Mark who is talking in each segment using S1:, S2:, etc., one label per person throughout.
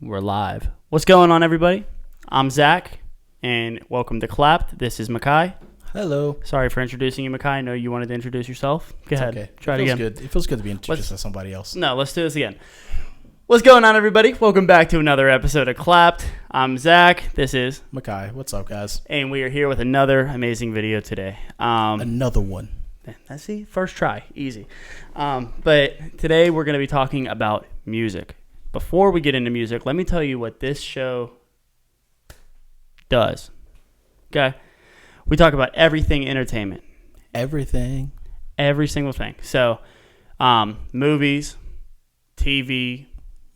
S1: We're live. What's going on, everybody? I'm Zach, and welcome to Clapped. This is Makai.
S2: Hello.
S1: Sorry for introducing you, Makai. I know you wanted to introduce yourself. Go ahead.
S2: Okay.
S1: Try it again.
S2: Good. It feels good to be introduced to somebody else.
S1: No, let's do this again. What's going on, everybody? Welcome back to another episode of Clapped. I'm Zach. This is
S2: Makai. What's up, guys?
S1: And we are here with another amazing video today.
S2: Another one.
S1: Let's see. First try. Easy. But today we're going to be talking about music. Before we get into music, let me tell you what this show does. Okay? We talk about everything entertainment.
S2: Everything.
S1: Every single thing. So, movies, TV.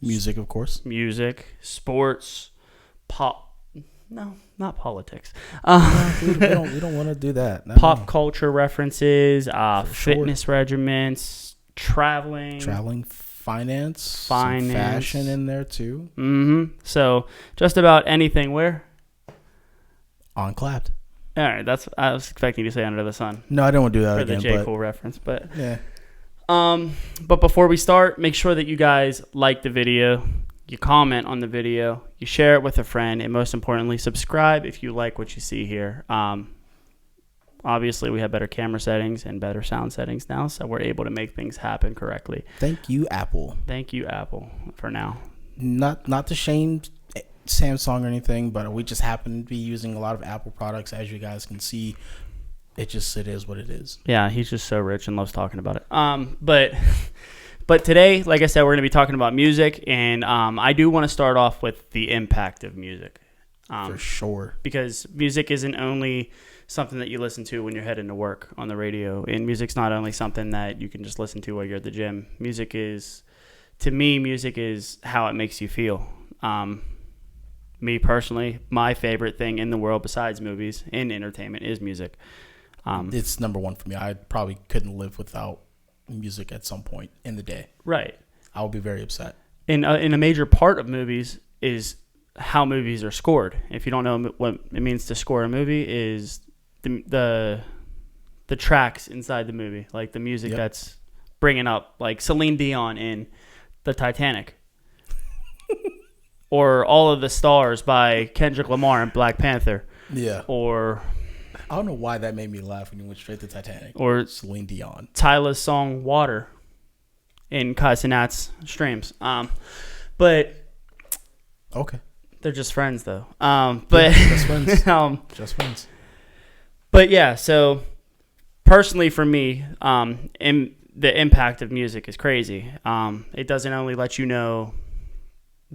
S2: Music, of course.
S1: Music, sports, no, not politics.
S2: We don't want to do that. No.
S1: Pop culture references, fitness
S2: sure.
S1: regimens, traveling,
S2: finance,
S1: finance.
S2: Some fashion in there too.
S1: Mm-hmm. So just about anything. Where?
S2: On Clapped.
S1: All right, I was expecting you to say Under the Sun.
S2: No, I don't want to do that
S1: for
S2: again.
S1: The J. Cole reference, but
S2: yeah.
S1: But before we start, make sure that you guys like the video, you comment on the video, you share it with a friend, and most importantly, subscribe if you like what you see here. Obviously, we have better camera settings and better sound settings now, so we're able to make things happen correctly.
S2: Thank you, Apple.
S1: Thank you, Apple, for now.
S2: Not to shame Samsung or anything, but we just happen to be using a lot of Apple products, as you guys can see. It is what it is.
S1: Yeah, he's just so rich and loves talking about it. But today, like I said, we're going to be talking about music, and I do want to start off with the impact of music.
S2: For sure. Because
S1: music isn't only something that you listen to when you're heading to work on the radio, and music's not only something that you can just listen to while you're at the gym. Music is how it makes you feel. Me personally, my favorite thing in the world besides movies and entertainment is music.
S2: It's number one for me. I probably couldn't live without music at some point in the day.
S1: Right.
S2: I would be very upset.
S1: And a major part of movies is how movies are scored. If you don't know what it means to score a movie, is the tracks inside the movie, like the music that's bringing up, like Celine Dion in the Titanic, or All of the Stars by Kendrick Lamar in Black Panther.
S2: Yeah.
S1: Or
S2: I don't know why that made me laugh when you went straight to Titanic.
S1: Or
S2: Celine Dion.
S1: Tyla's song Water in Kai Cenat's Streams. But
S2: okay.
S1: They're just friends though.
S2: Just friends. Just friends.
S1: But yeah, so personally for me, the impact of music is crazy. It doesn't only let you know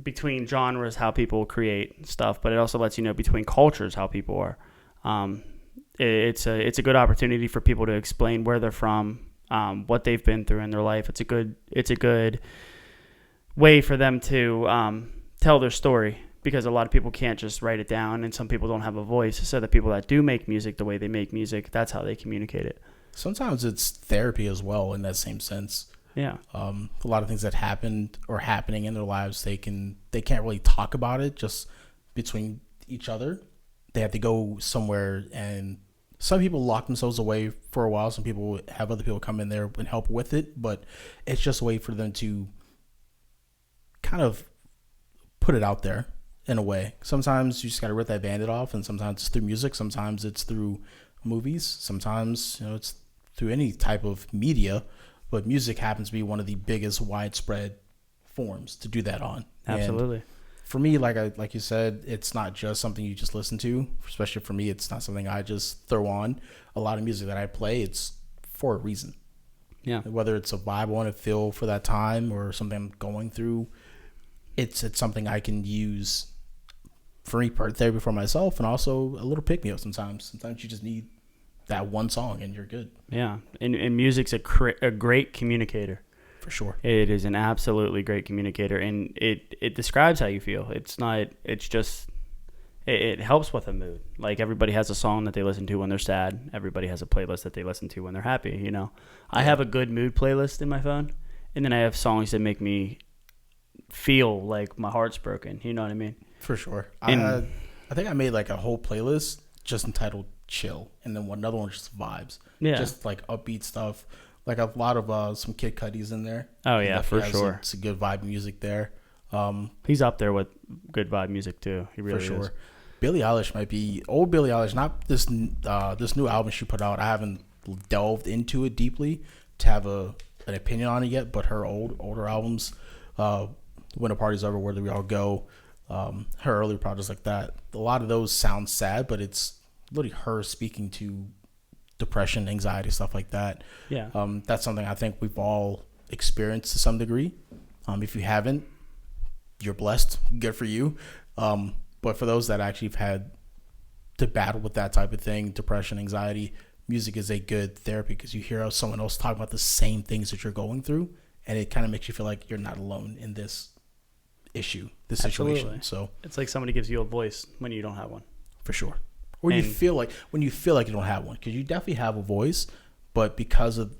S1: between genres how people create stuff, but it also lets you know between cultures how people are. It's a good opportunity for people to explain where they're from, what they've been through in their life. It's a good way for them to tell their story, because a lot of people can't just write it down, and some people don't have a voice. So the people that do make music the way they make music, that's how they communicate it.
S2: Sometimes it's therapy as well in that same sense.
S1: Yeah.
S2: A lot of things that happened or happening in their lives, they can't really talk about it just between each other. They have to go somewhere, and some people lock themselves away for a while. Some people have other people come in there and help with it, but it's just a way for them to kind of put it out there in a way. Sometimes you just got to rip that Band-Aid off, and sometimes it's through music. Sometimes it's through movies. Sometimes, it's through any type of media, but music happens to be one of the biggest widespread forms to do that on.
S1: Absolutely.
S2: And for me, like you said, it's not just something you just listen to. Especially for me, it's not something I just throw on. A lot of music that I play, it's for a reason.
S1: Yeah.
S2: Whether it's a vibe I want to feel for that time or something I'm going through, it's something I can use for me, therapy for myself, and also a little pick-me-up sometimes. Sometimes you just need that one song and you're good.
S1: Yeah. And music's a great communicator.
S2: For sure.
S1: It is an absolutely great communicator, and it describes how you feel. It helps with a mood. Like, everybody has a song that they listen to when they're sad. Everybody has a playlist that they listen to when they're happy, I have a good mood playlist in my phone, and then I have songs that make me feel like my heart's broken. You know what I mean?
S2: For sure. I think I made like a whole playlist just entitled Chill, and then another one just vibes.
S1: Yeah.
S2: Just like upbeat stuff. Like a lot of some Kid Cudi's in there.
S1: Oh yeah, for sure.
S2: It's a good vibe music there.
S1: He's up there with good vibe music too. He really
S2: for sure.
S1: is.
S2: Billie Eilish might be old Billie Eilish, not this this new album she put out. I haven't delved into it deeply to have an opinion on it yet, but her older albums, When a Party's Over, Where Do We All Go, her early projects like that, a lot of those sound sad, but it's literally her speaking to depression, anxiety, stuff like that.
S1: Yeah.
S2: That's something I think we've all experienced to some degree. If you haven't, you're blessed. Good for you. But for those that actually have had to battle with that type of thing, depression, anxiety, music is a good therapy because you hear someone else talk about the same things that you're going through, and it kind of makes you feel like you're not alone in this issue, this situation. So
S1: it's like somebody gives you a voice when you don't have one.
S2: For sure. Or when you feel like you don't have one, because you definitely have a voice, but because of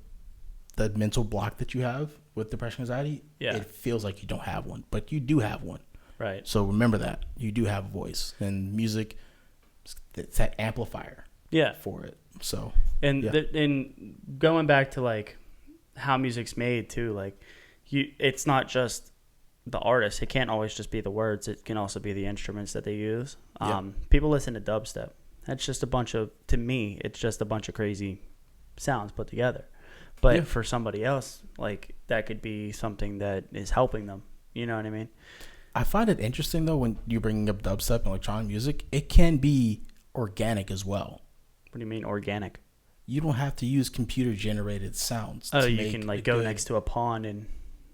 S2: the mental block that you have with depression, anxiety, it feels like you don't have one, but you do have one.
S1: Right.
S2: So remember that you do have a voice, and music, it's that amplifier. For it. So
S1: and going back to like how music's made too, like it's not just the artist. It can't always just be the words. It can also be the instruments that they use. People listen to dubstep. That's just to me, it's just a bunch of crazy sounds put together. But for somebody else, like that could be something that is helping them. You know what I mean?
S2: I find it interesting though when you're bringing up dubstep and electronic music, it can be organic as well.
S1: What do you mean organic?
S2: You don't have to use computer generated sounds.
S1: Oh, you can like go next to a pond and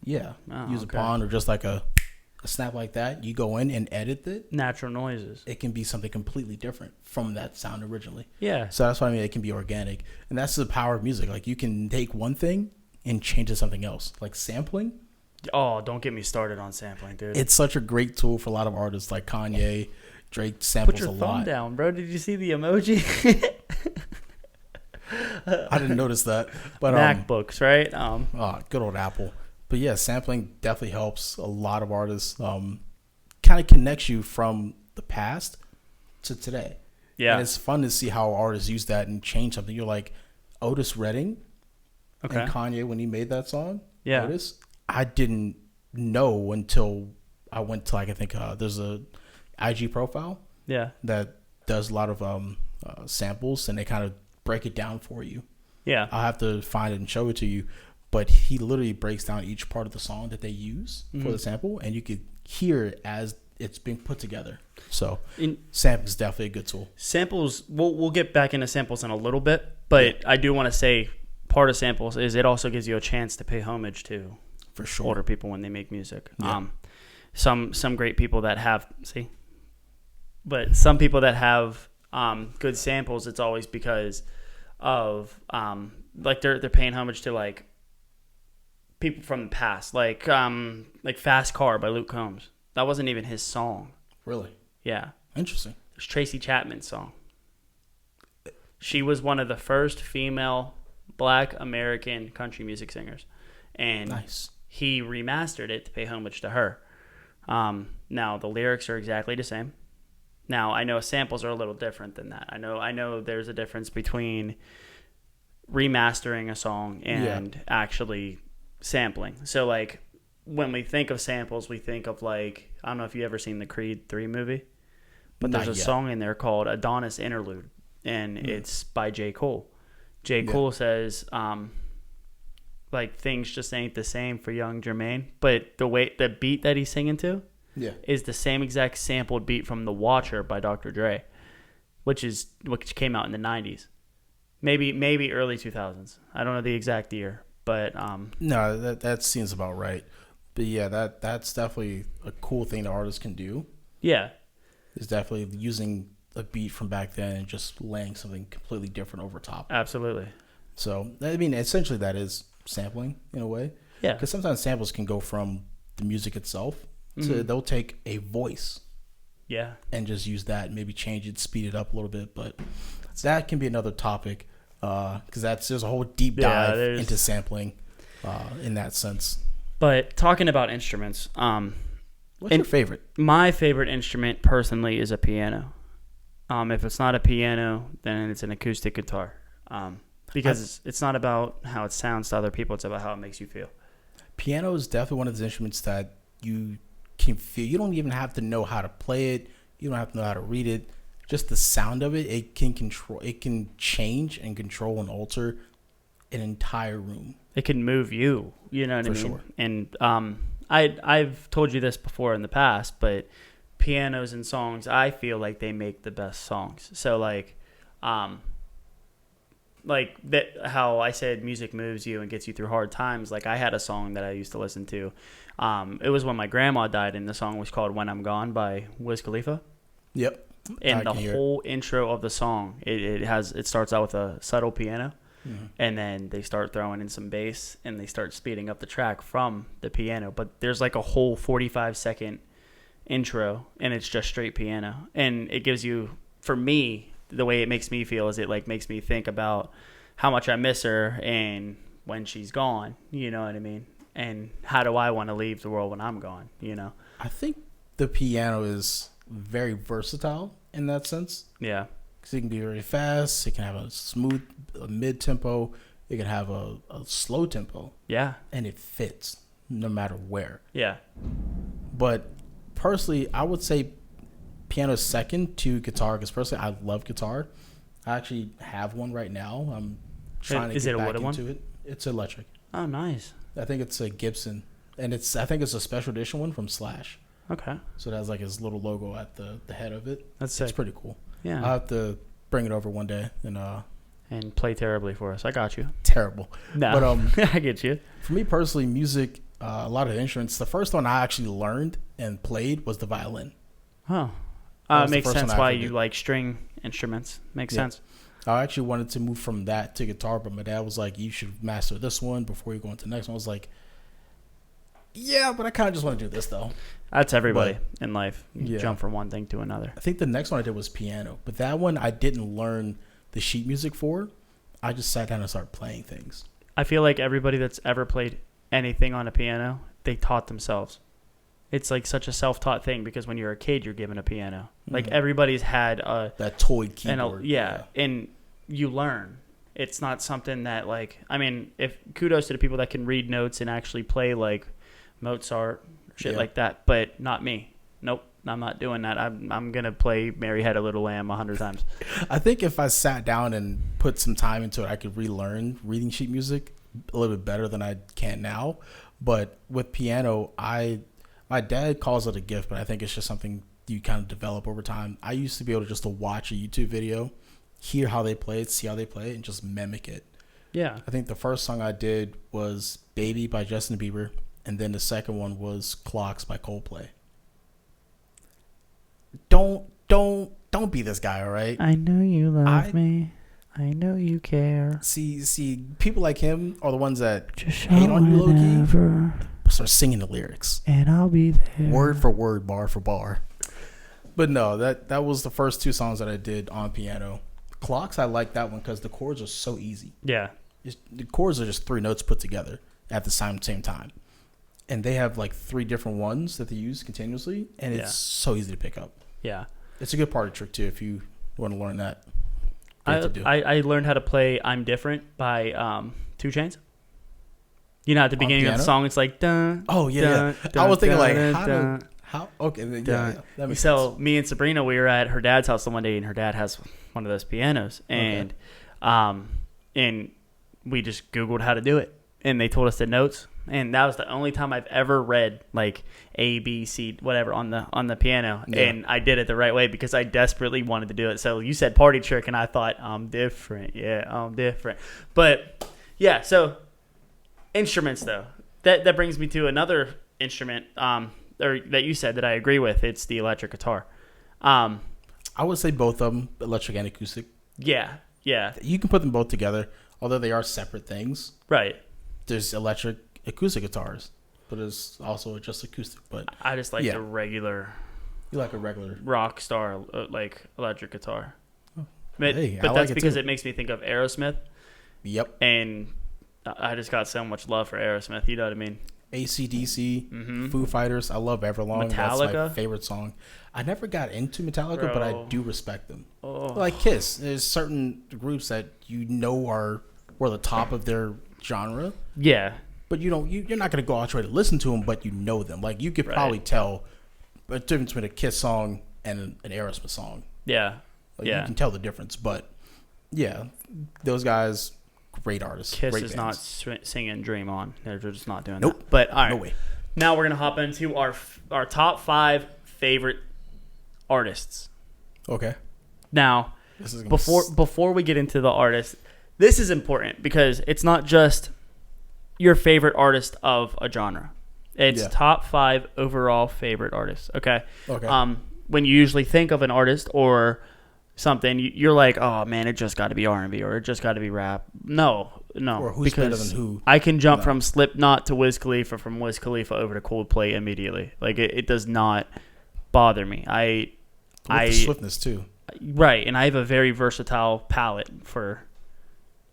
S2: use a pond or just like a snap like that. You go in and edit it.
S1: Natural noises.
S2: It can be something completely different from that sound originally.
S1: Yeah.
S2: So that's what I mean. It can be organic, and that's the power of music. Like you can take one thing and change it to something else, like sampling.
S1: Oh, don't get me started on sampling, dude.
S2: It's such a great tool for a lot of artists like Kanye. Drake samples a lot.
S1: Put your thumb down, bro. Did you see the emoji?
S2: I didn't notice that. But
S1: MacBooks, right?
S2: Good old Apple. But yeah, sampling definitely helps a lot of artists. Kind of connects you from the past to today.
S1: Yeah.
S2: And it's fun to see how artists use that and change something. You're like Otis Redding and Kanye when he made that song.
S1: Yeah.
S2: Otis. I didn't know until I went to I think there's a IG profile.
S1: Yeah.
S2: That does a lot of samples, and they kind of break it down for you.
S1: Yeah.
S2: I'll have to find it and show it to you. But he literally breaks down each part of the song that they use for the sample, and you could hear it as it's being put together. So sampling is definitely a good tool.
S1: Samples, we'll get back into samples in a little bit, but I do want to say part of samples is it also gives you a chance to pay homage to
S2: for sure
S1: older people when they make music.
S2: Yeah.
S1: Some great people that have but some people that have good samples, it's always because of like they're paying homage to like people from the past, like Fast Car by Luke Combs. That wasn't even his song.
S2: Really?
S1: Yeah.
S2: Interesting.
S1: It's Tracy Chapman's song. She was one of the first female Black American country music singers, and he remastered it to pay homage to her. Now the lyrics are exactly the same. Now I know samples are a little different than that. I know there's a difference between remastering a song and actually sampling. So like when we think of samples, we think of like, I don't know if you ever seen the Creed 3 movie, but there's a song in there called Adonis Interlude, and it's by J. Cole. J. Cole says like things just ain't the same for young Jermaine, but the beat that he's singing to is the same exact sampled beat from The Watcher by Dr. Dre, which came out in the 90s. Maybe early 2000s. I don't know the exact year, but
S2: no, that seems about right. But yeah, that's definitely a cool thing that artists can do.
S1: Yeah,
S2: is definitely using a beat from back then and just laying something completely different over top.
S1: Absolutely.
S2: So I mean, essentially that is sampling in a way.
S1: Yeah.
S2: Because sometimes samples can go from the music itself to they'll take a voice.
S1: Yeah.
S2: And just use that and maybe change it, speed it up a little bit. But that can be another topic because there's a whole deep dive into sampling in that sense.
S1: But talking about instruments,
S2: what's your favorite?
S1: My favorite instrument personally is a piano. If it's not a piano, then it's an acoustic guitar. Because it's not about how it sounds to other people, it's about how it makes you feel.
S2: Piano is definitely one of those instruments that you can feel. You don't even have to know how to play it. You don't have to know how to read it. Just the sound of it, it can control. It can change and control and alter an entire room.
S1: It can move you. You know what I mean?
S2: Sure.
S1: And I've told you this before in the past, but pianos and songs, I feel like they make the best songs. So like that, how I said music moves you and gets you through hard times. Like I had a song that I used to listen to. It was when my grandma died, and the song was called "When I'm Gone" by Wiz Khalifa.
S2: Yep.
S1: And the whole intro of the song, it starts out with a subtle piano, and then they start throwing in some bass, and they start speeding up the track from the piano. But there's like a whole 45-second intro, and it's just straight piano, and it gives you, for me, the way it makes me feel is it like makes me think about how much I miss her and when she's gone. You know what I mean? And how do I want to leave the world when I'm gone? You know?
S2: I think the piano is very versatile in that sense.
S1: Yeah.
S2: Because it can be very fast. It can have a mid-tempo. It can have a slow tempo.
S1: Yeah.
S2: And it fits no matter where.
S1: Yeah.
S2: But personally, I would say piano is second to guitar, because personally, I love guitar. I actually have one right now. I'm trying to get back into it. It's electric.
S1: Oh, nice.
S2: I think it's a Gibson. And I think it's a special edition one from Slash.
S1: Okay.
S2: So it has like his little logo at the head of it.
S1: That's sick.
S2: It's pretty cool.
S1: Yeah.
S2: I'll have to bring it over one day
S1: and play terribly for us. I got you.
S2: Terrible.
S1: No, but I get you.
S2: For me personally, music, a lot of instruments. The first one I actually learned and played was the violin.
S1: Oh, makes sense why you like string instruments. Makes sense.
S2: I actually wanted to move from that to guitar, but my dad was like, "You should master this one before you go into the next one." I was like, "Yeah, but I kind of just want to do this though."
S1: That's everybody in life. You jump from one thing to another.
S2: I think the next one I did was piano, but that one I didn't learn the sheet music for. I just sat down and started playing things.
S1: I feel like everybody that's ever played anything on a piano, they taught themselves. It's like such a self-taught thing, because when you're a kid, you're given a piano. Like everybody's had
S2: that toy keyboard.
S1: And you learn. It's not something that if kudos to the people that can read notes and actually play like Mozart, shit like that, but not me. Nope, I'm not doing that. I'm gonna play "Mary Had a Little Lamb" 100 times.
S2: I think if I sat down and put some time into it, I could relearn reading sheet music a little bit better than I can now. But with piano, my dad calls it a gift, but I think it's just something you kind of develop over time. I used to be able to just watch a YouTube video, hear how they play it, see how they play it, and just mimic it.
S1: Yeah.
S2: I think the first song I did was "Baby" by Justin Bieber, and then the second one was "Clocks" by Coldplay. Don't be this guy, all right?
S1: I know you love me. I know you care.
S2: See, people like him are the ones that
S1: just
S2: hate on you low-key. Start singing the lyrics,
S1: and I'll be there,
S2: word for word, bar for bar. But no, that was the first two songs that I did on piano. Clocks, I like that one because the chords are so easy.
S1: Yeah,
S2: the chords are just three notes put together at the same time, and they have like three different ones that they use continuously, and it's so easy to pick up.
S1: Yeah,
S2: it's a good party trick too if you want to learn that.
S1: I learned how to play "I'm Different" by 2 Chainz. You know, at the beginning of the song, it's like dun.
S2: Oh yeah,
S1: dun,
S2: I was thinking
S1: dun,
S2: like
S1: dun,
S2: how okay, that makes
S1: so
S2: sense.
S1: Me and Sabrina, we were at her dad's house one day, and her dad has one of those pianos, and and we just Googled how to do it, and they told us the notes, and that was the only time I've ever read like A, B, C, whatever on the piano, and I did it the right way because I desperately wanted to do it. So you said party trick, and I thought I'm different, but yeah, so. Instruments, though, that brings me to another instrument or that you said that I agree with. It's the electric guitar.
S2: I would say both of them, electric and acoustic.
S1: Yeah.
S2: You can put them both together, although they are separate things.
S1: Right.
S2: There's electric acoustic guitars, but it's also just acoustic. But
S1: I just like the regular.
S2: You like a regular
S1: rock star like electric guitar.
S2: Oh.
S1: But that's because it makes me think of Aerosmith.
S2: Yep.
S1: And I just got so much love for Aerosmith. You know what I mean?
S2: AC/DC, Foo Fighters. I love Everlong.
S1: Metallica.
S2: That's my favorite song. I never got into Metallica, but I do respect them.
S1: Oh.
S2: Like Kiss. There's certain groups that were the top of their genre.
S1: Yeah.
S2: but you're not gonna go out try to listen to them, but you know them. Like you could
S1: Right.
S2: probably tell the difference between a Kiss song and an Aerosmith song.
S1: Yeah.
S2: Like
S1: Yeah.
S2: you can tell the difference, but yeah, those guys, great artists.
S1: Kiss
S2: great
S1: is
S2: bands.
S1: not singing Dream On. They're just not doing
S2: Nope.
S1: that. But all right.
S2: No way.
S1: Now we're going to hop into our top 5 favorite artists.
S2: Okay.
S1: Now,
S2: This is gonna
S1: before we get into the artist, this is important because it's not just your favorite artist of a genre. It's
S2: Yeah.
S1: top 5 overall favorite artists. Okay.
S2: Okay.
S1: When you usually think of an artist or something, you're like, oh man, it just got to be R&B or it just got to be rap. No.
S2: Or who's better than who?
S1: I can jump
S2: No.
S1: from Slipknot to Wiz Khalifa, from Wiz Khalifa over to Coldplay immediately. Like it does not bother me.
S2: With the swiftness too.
S1: Right, and I have a very versatile palette for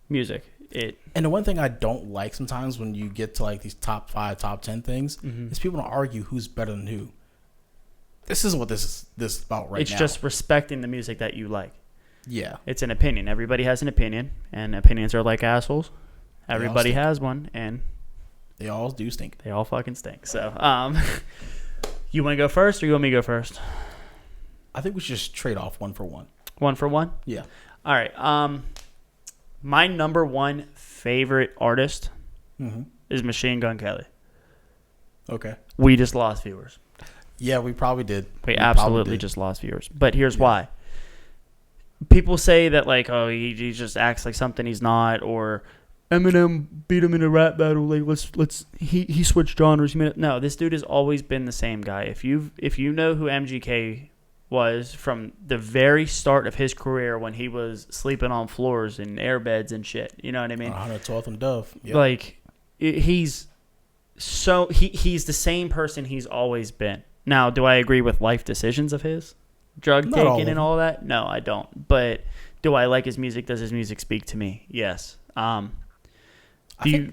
S1: music.
S2: And the one thing I don't like sometimes when you get to like these top 5, top 10 things
S1: Mm-hmm.
S2: is people don't argue who's better than who. This isn't what this is about right
S1: It's
S2: now.
S1: just respecting the music that you like.
S2: yeah.
S1: It's an opinion. Everybody has an opinion, and opinions are like assholes. Everybody
S2: stink.
S1: has one, and
S2: They all do stink.
S1: they all fucking stink. So, you want to go first, or you want me to go first?
S2: I think we should just trade off one for one.
S1: One for one?
S2: Yeah.
S1: All right. My number 1 favorite artist
S2: Mm-hmm.
S1: is Machine Gun Kelly.
S2: Okay.
S1: We just lost viewers.
S2: Yeah, we probably did.
S1: We
S2: probably
S1: absolutely
S2: did.
S1: just lost viewers. But here's
S2: Yeah.
S1: why. People say that, like, oh, he just acts like something he's not, or Eminem beat him in a rap battle. Like, he switched genres. No, this dude has always been the same guy. If you know who MGK was from the very start of his career, when he was sleeping on floors and airbeds and shit, you know what I mean?
S2: 112th and Dove. Yep.
S1: Like, he's the same person he's always been. Now, do I agree with life decisions of his? Drug
S2: Not all
S1: taking
S2: of
S1: and
S2: them.
S1: all that? No, I don't. But do I like his music? Does his music speak to me? Yes.
S2: I don't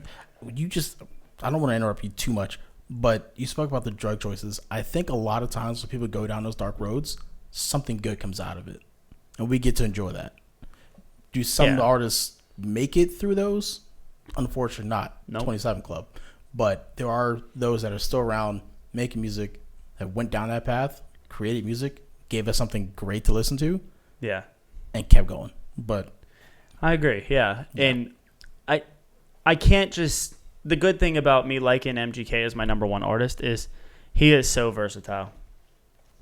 S2: want to interrupt you too much, but you spoke about the drug choices. I think a lot of times when people go down those dark roads, something good comes out of it, and we get to enjoy that. Do some
S1: Yeah.
S2: artists make it through those? Unfortunately, not.
S1: Nope.
S2: 27 Club. But there are those that are still around making music that went down that path, created music, gave us something great to listen to,
S1: Yeah.
S2: and kept going. But
S1: I agree. Yeah.
S2: Yeah.
S1: And I can't just. The good thing about me liking MGK as my number 1 artist is he is so versatile.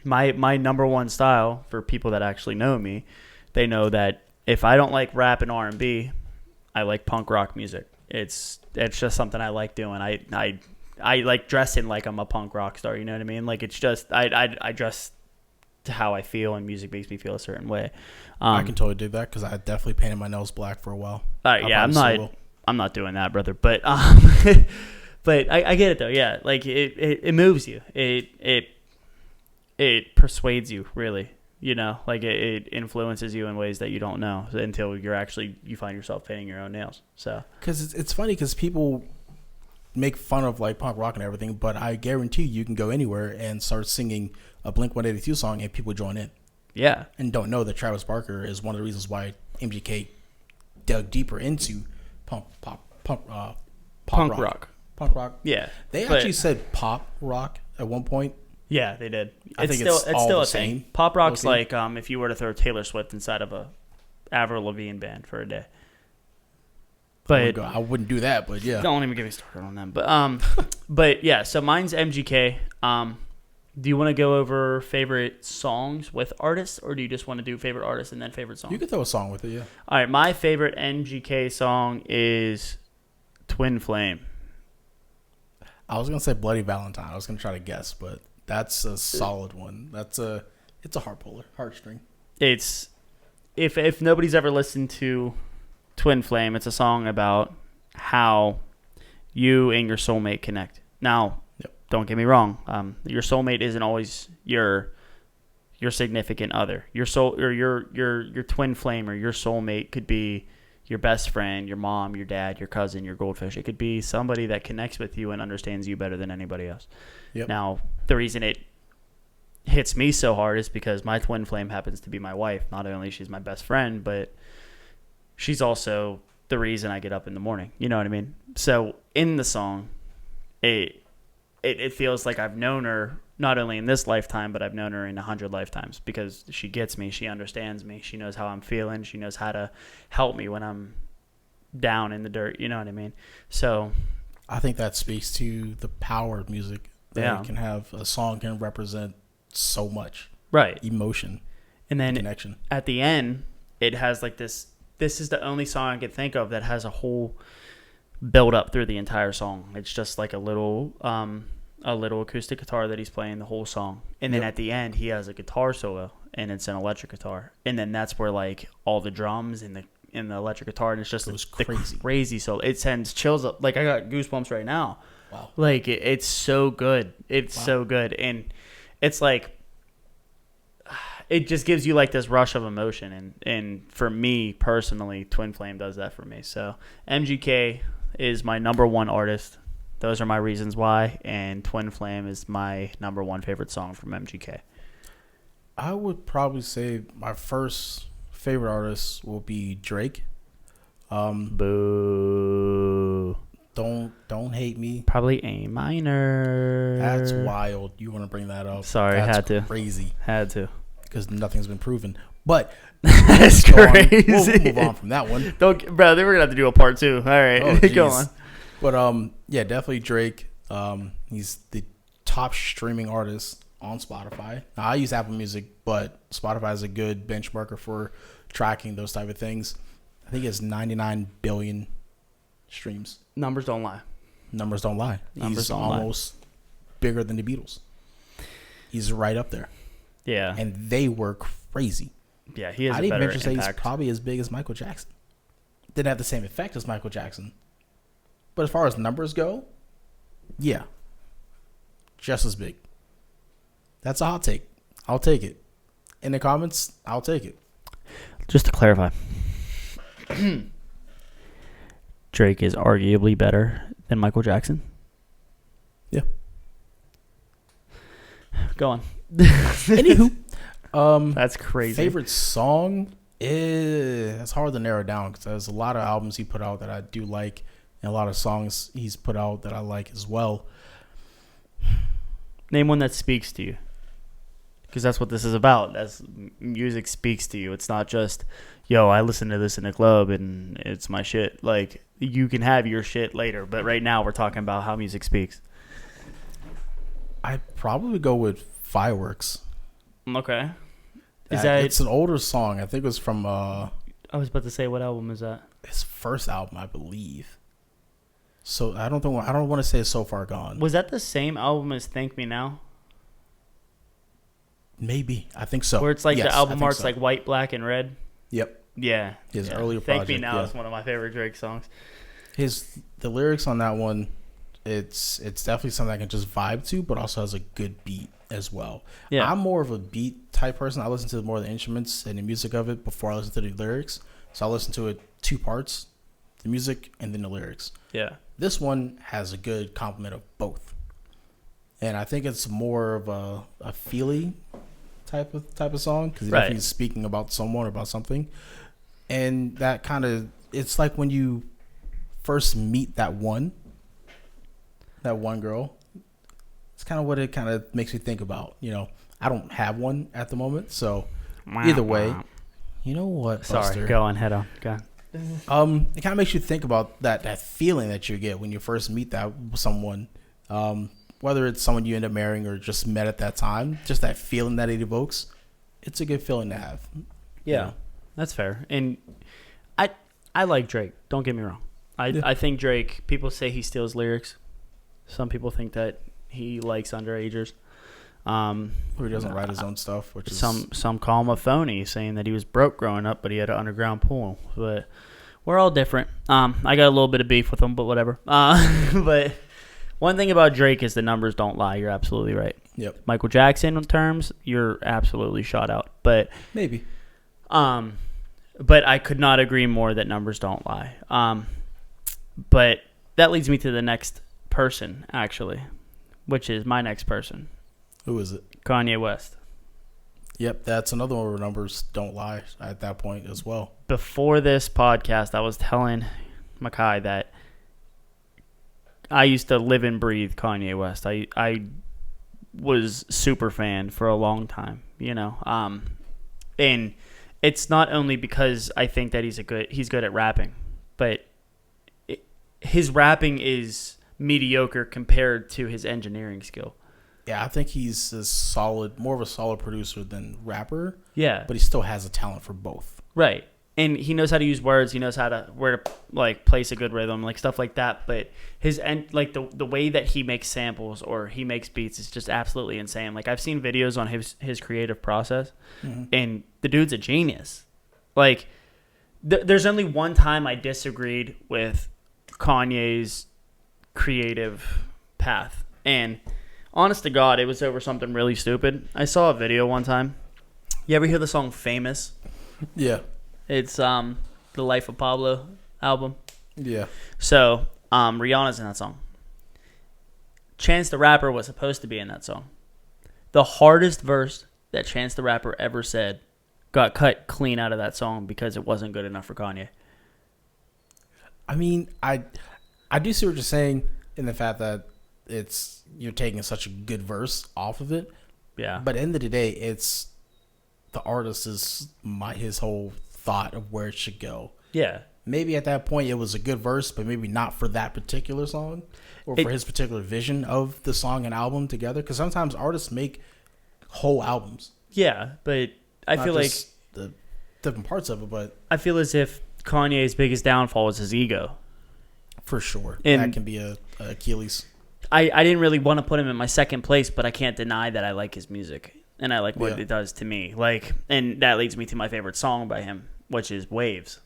S1: My number 1 style, for people that actually know me, they know that if I don't like rap and R&B, I like punk rock music. It's just something I like doing. I like dressing like I'm a punk rock star. You know what I mean? Like, it's just I dress to how I feel, and music makes me feel a certain way.
S2: I can totally do that because I definitely painted my nails black for a while.
S1: Yeah,
S2: probably still will.
S1: I'm not doing that, brother. But but I get it though. Yeah, like it moves you. It persuades you, really. You know, like it influences you in ways that you don't know until you find yourself painting your own nails. So
S2: Because it's funny because people make fun of like punk rock and everything, but I guarantee you can go anywhere and start singing a Blink-182 song and people join in
S1: yeah,
S2: and don't know that Travis Barker is one of the reasons why MGK dug deeper into punk
S1: punk rock.
S2: Punk rock.
S1: Yeah,
S2: They
S1: but-
S2: actually said pop rock at one point.
S1: Yeah, they did.
S2: I think it's all
S1: still
S2: the
S1: a thing.
S2: same.
S1: Pop rock's
S2: Okay.
S1: like if you were to throw Taylor Swift inside of a Avril Lavigne band for a day. But
S2: I wouldn't do that, but yeah.
S1: don't even get me started on them. But but yeah. So mine's MGK. Do you want to go over favorite songs with artists, or do you just want to do favorite artists and then favorite song?
S2: You could throw a song with it, yeah.
S1: All right, my favorite MGK song is Twin Flame.
S2: I was gonna say Bloody Valentine. I was gonna try to guess, but that's a solid one. It's a heartstring.
S1: It's if nobody's ever listened to Twin Flame, it's a song about how you and your soulmate connect. Now,
S2: Yep.
S1: don't get me wrong. Your soulmate isn't always your significant other. Your soul or your twin flame or your soulmate could be your best friend, your mom, your dad, your cousin, your goldfish. It could be somebody that connects with you and understands you better than anybody else.
S2: Yep.
S1: Now, the reason it hits me so hard is because my twin flame happens to be my wife. Not only she's my best friend, but she's also the reason I get up in the morning. You know what I mean? So in the song, it feels like I've known her not only in this lifetime, but I've known her in 100 lifetimes, because she gets me, she understands me, she knows how I'm feeling, she knows how to help me when I'm down in the dirt. You know what I mean? So
S2: I think that speaks to the power of music. That it can have, a song can represent so much
S1: right
S2: emotion
S1: and then
S2: connection.
S1: At the end, it has like this is the only song I can think of that has a whole build up through the entire song. It's just like a little acoustic guitar that he's playing the whole song, and then at the end he has a guitar solo, and it's an electric guitar, and then that's where like all the drums and the electric guitar, and it's just crazy solo. It sends chills up. Like I got goosebumps right now.
S2: Wow.
S1: Like it's so good. It's so good, and it's like it just gives you like this rush of emotion, and for me personally, Twin Flame does that for me. So MGK is my number one artist. Those are my reasons why, and Twin Flame is my number one favorite song from MGK.
S2: I would probably say my first favorite artist will be Drake.
S1: Boo.
S2: Don't hate me.
S1: Probably A minor.
S2: That's wild. You want to bring that up?
S1: Sorry,
S2: That's
S1: had to.
S2: Crazy.
S1: Had to.
S2: Because nothing's been proven. But
S1: that's crazy.
S2: We'll move on from that one.
S1: Bro, they were gonna have to do a part 2. All right, go on.
S2: But yeah, definitely Drake. He's the top streaming artist on Spotify. Now, I use Apple Music, but Spotify is a good benchmarker for tracking those type of things. I think it's 99 billion streams.
S1: Numbers don't lie.
S2: Numbers don't lie. He's almost bigger than the Beatles. He's right up there.
S1: Yeah.
S2: And they were crazy.
S1: Yeah, he has
S2: I'd
S1: a better
S2: even say he's
S1: impact.
S2: probably as big as Michael Jackson. Didn't have the same effect as Michael Jackson. But as far as numbers go, yeah. Just as big. That's a hot take. I'll take it. In the comments, I'll take it.
S1: Just to clarify, Drake is arguably better than Michael Jackson.
S2: Yeah.
S1: Go on.
S2: Anywho,
S1: that's crazy.
S2: favorite song is, it's hard to narrow down because there's a lot of albums he put out that I do like, and a lot of songs he's put out that I like as well.
S1: Name one that speaks to you, because that's what this is about. That's music speaks to you. It's not just, yo, I listen to this in a club and it's my shit. Like, you can have your shit later, but right now we're talking about how music speaks.
S2: I'd probably go with Fireworks.
S1: Okay.
S2: It's an older song. I think it was from
S1: I was about to say, what album is that?
S2: his first album, I believe. So I don't want to say it's So Far Gone.
S1: Was that the same album as Thank Me Now?
S2: Maybe. I think so.
S1: Where it's like
S2: Yes,
S1: the
S2: I
S1: album
S2: think
S1: art's
S2: so.
S1: like white, black, and red?
S2: Yep.
S1: Yeah.
S2: His
S1: yeah.
S2: earlier
S1: Thank
S2: project.
S1: Me Now
S2: yeah.
S1: is one of my favorite Drake songs.
S2: The lyrics on that one, it's definitely something I can just vibe to, but also has a good beat as well.
S1: Yeah.
S2: I'm more of a beat type person. I listen to more of the instruments and the music of it before I listen to the lyrics. So I listen to it 2 parts, the music and then the lyrics.
S1: Yeah.
S2: This one has a good complement of both. And I think it's more of a feely type of song because he's definitely speaking about someone or about something. And that kind of, it's like when you first meet that one girl. It's kind of what it kind of makes me think about. You know, I don't have one at the moment, so either way, you know what, Buster?
S1: Sorry, go on, head on. Go on.
S2: It kind of makes you think about that feeling that you get when you first meet that someone, whether it's someone you end up marrying or just met at that time. Just that feeling that it evokes. It's a good feeling to have.
S1: Yeah,
S2: you know?
S1: That's fair. And I like Drake. Don't get me wrong. I think Drake. People say he steals lyrics. Some people think that he likes underagers.
S2: Or he doesn't write his own stuff, which is
S1: some call him a phony, saying that he was broke growing up, but he had an underground pool. But we're all different. I got a little bit of beef with him, but whatever. But one thing about Drake is the numbers don't lie. You're absolutely right.
S2: Yep.
S1: Michael Jackson terms, you're absolutely shot out. But
S2: maybe.
S1: But I could not agree more that numbers don't lie. But that leads me to the next person, actually, which is my next person.
S2: Who is it?
S1: Kanye West.
S2: Yep, that's another one where numbers don't lie at that point as well.
S1: Before this podcast, I was telling Makai that I used to live and breathe Kanye West. I was super fan for a long time, you know. And it's not only because I think that he's good at rapping, but his rapping is mediocre compared to his engineering skill.
S2: Yeah, I think he's more of a solid producer than rapper.
S1: Yeah,
S2: but he still has a talent for both.
S1: right. And he knows how to use words. He knows where to like place a good rhythm, like stuff like that. But the way that he makes samples or he makes beats is just absolutely insane. Like I've seen videos on his creative process, and the dude's a genius. Like there's only one time I disagreed with Kanye's creative path, and honest to God, it was over something really stupid. I saw a video one time. You ever hear the song "Famous"?
S2: Yeah.
S1: It's the Life of Pablo album.
S2: Yeah.
S1: So Rihanna's in that song. Chance the Rapper was supposed to be in that song. The hardest verse that Chance the Rapper ever said got cut clean out of that song because it wasn't good enough for Kanye.
S2: I mean, I do see what you're saying in the fact that you're taking such a good verse off of it.
S1: Yeah.
S2: But at the end of the day, it's the artist is his whole thought of where it should go.
S1: Yeah.
S2: Maybe at that point it was a good verse, but maybe not for that particular song or for his particular vision of the song and album together. Because sometimes artists make whole albums.
S1: Yeah, but I feel like
S2: the different parts of it, but
S1: I feel as if Kanye's biggest downfall is his ego.
S2: for sure,
S1: And
S2: that can be a Achilles.
S1: I didn't really want to put him in my second place, but I can't deny that I like his music and I like what it does to me. Like, and that leads me to my favorite song by him, which is "Waves."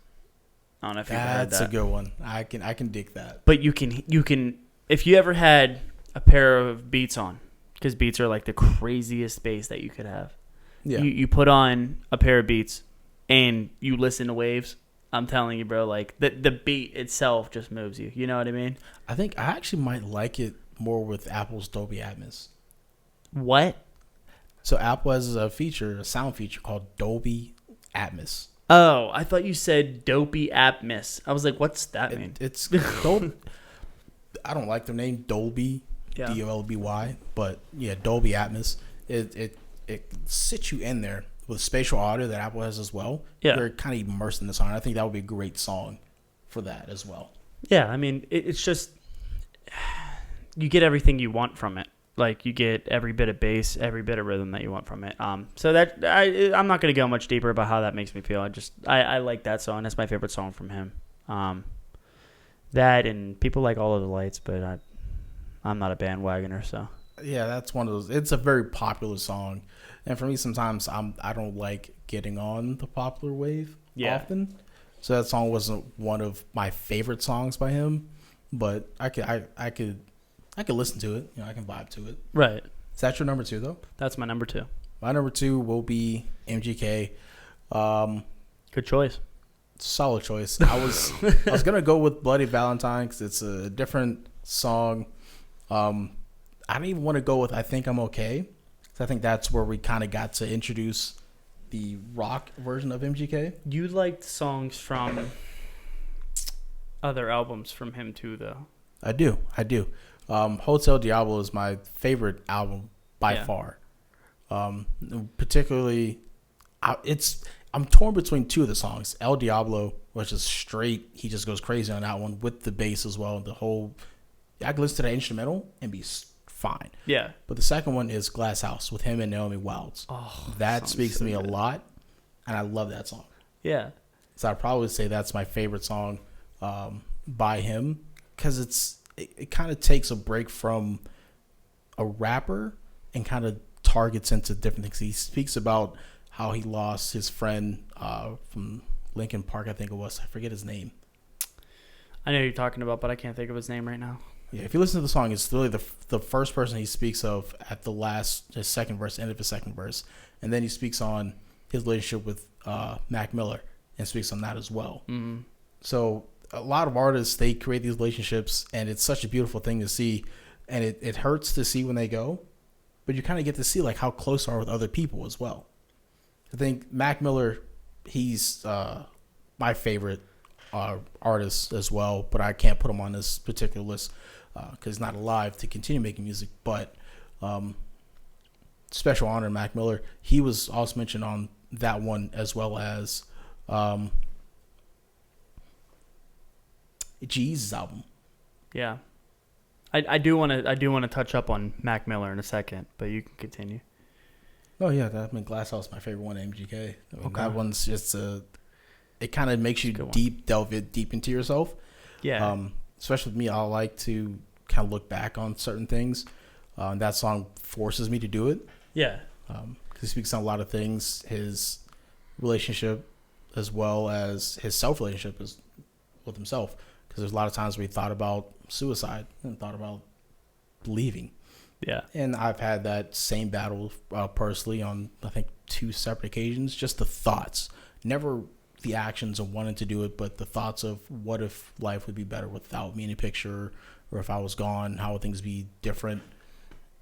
S1: I don't know if you've heard that.
S2: That's a good one. I can dig that.
S1: But you can if you ever had a pair of Beats on, because Beats are like the craziest bass that you could have.
S2: Yeah.
S1: You put on a pair of Beats and you listen to Waves. I'm telling you, bro, like the beat itself just moves you. You know what I mean?
S2: I think I actually might like it more with Apple's Dolby Atmos.
S1: What?
S2: So Apple has a sound feature called Dolby Atmos.
S1: Oh, I thought you said Dopey Atmos. I was like, what's that mean?
S2: It's Dolby. I don't like the name Dolby,
S1: Yeah.
S2: Dolby, but yeah, Dolby Atmos. It sits you in there with spatial audio that Apple has as well.
S1: Yeah.
S2: You're kind of immersed in the song. I think that would be a great song for that as well.
S1: Yeah, I mean, it's just you get everything you want from it. Like you get every bit of bass, every bit of rhythm that you want from it. So that I'm not going to go much deeper about how that makes me feel. I like that song. That's my favorite song from him. That and people like All of the Lights, but I'm not a bandwagoner. So
S2: Yeah, that's one of those. It's a very popular song, and for me, sometimes I don't like getting on the popular wave often. So that song wasn't one of my favorite songs by him, but I could listen to it. You know, I can vibe to it.
S1: right.
S2: Is that your number two though?
S1: That's my number 2.
S2: My number two will be MGK.
S1: Good choice.
S2: Solid choice. I was gonna go with Bloody Valentine because it's a different song. I don't even want to go with I Think I'm Okay. I think that's where we kind of got to introduce the rock version of MGK.
S1: You liked songs from other albums from him too, though.
S2: I do. Hotel Diablo is my favorite album by far. Particularly, I'm torn between two of the songs. El Diablo, which is straight, he just goes crazy on that one with the bass as well. I can listen to the instrumental and be fine.
S1: Yeah.
S2: But the second one is Glass House with him and Naomi Wilds.
S1: Oh,
S2: that speaks to me
S1: good.
S2: a lot, and I love that song.
S1: Yeah.
S2: So I'd probably say that's my favorite song by him because it kind of takes a break from a rapper and kind of targets into different things. He speaks about how he lost his friend from Linkin Park, I think it was. I forget his name.
S1: I know who you're talking about, but I can't think of his name right now.
S2: Yeah, if you listen to the song, it's really the first person he speaks of at his second verse, end of his second verse. And then he speaks on his relationship with Mac Miller and speaks on that as well.
S1: Mm-hmm.
S2: So a lot of artists, they create these relationships, and it's such a beautiful thing to see. And it hurts to see when they go, but you kind of get to see like how close they are with other people as well. I think Mac Miller, he's my favorite artist as well, but I can't put him on this particular list because he's not alive to continue making music. But special honor, Mac Miller. He was also mentioned on that one, as well as G-Eazy's album.
S1: Yeah. I do want to touch up on Mac Miller in a second, but you can continue.
S2: Oh yeah, Glass House is my favorite one, MGK.
S1: Okay.
S2: That one's just it kind of makes you delve deep into yourself.
S1: Yeah.
S2: Especially with me, I like to kind of look back on certain things. That song forces me to do it.
S1: Yeah.
S2: Because he speaks on a lot of things, his relationship as well as his self-relationship with himself. Because there's a lot of times where he thought about suicide and thought about leaving.
S1: Yeah.
S2: And I've had that same battle personally on, I think, 2 separate occasions. Just the thoughts. Never the actions of wanting to do it, but the thoughts of what if life would be better without me in a picture, or if I was gone, how would things be different?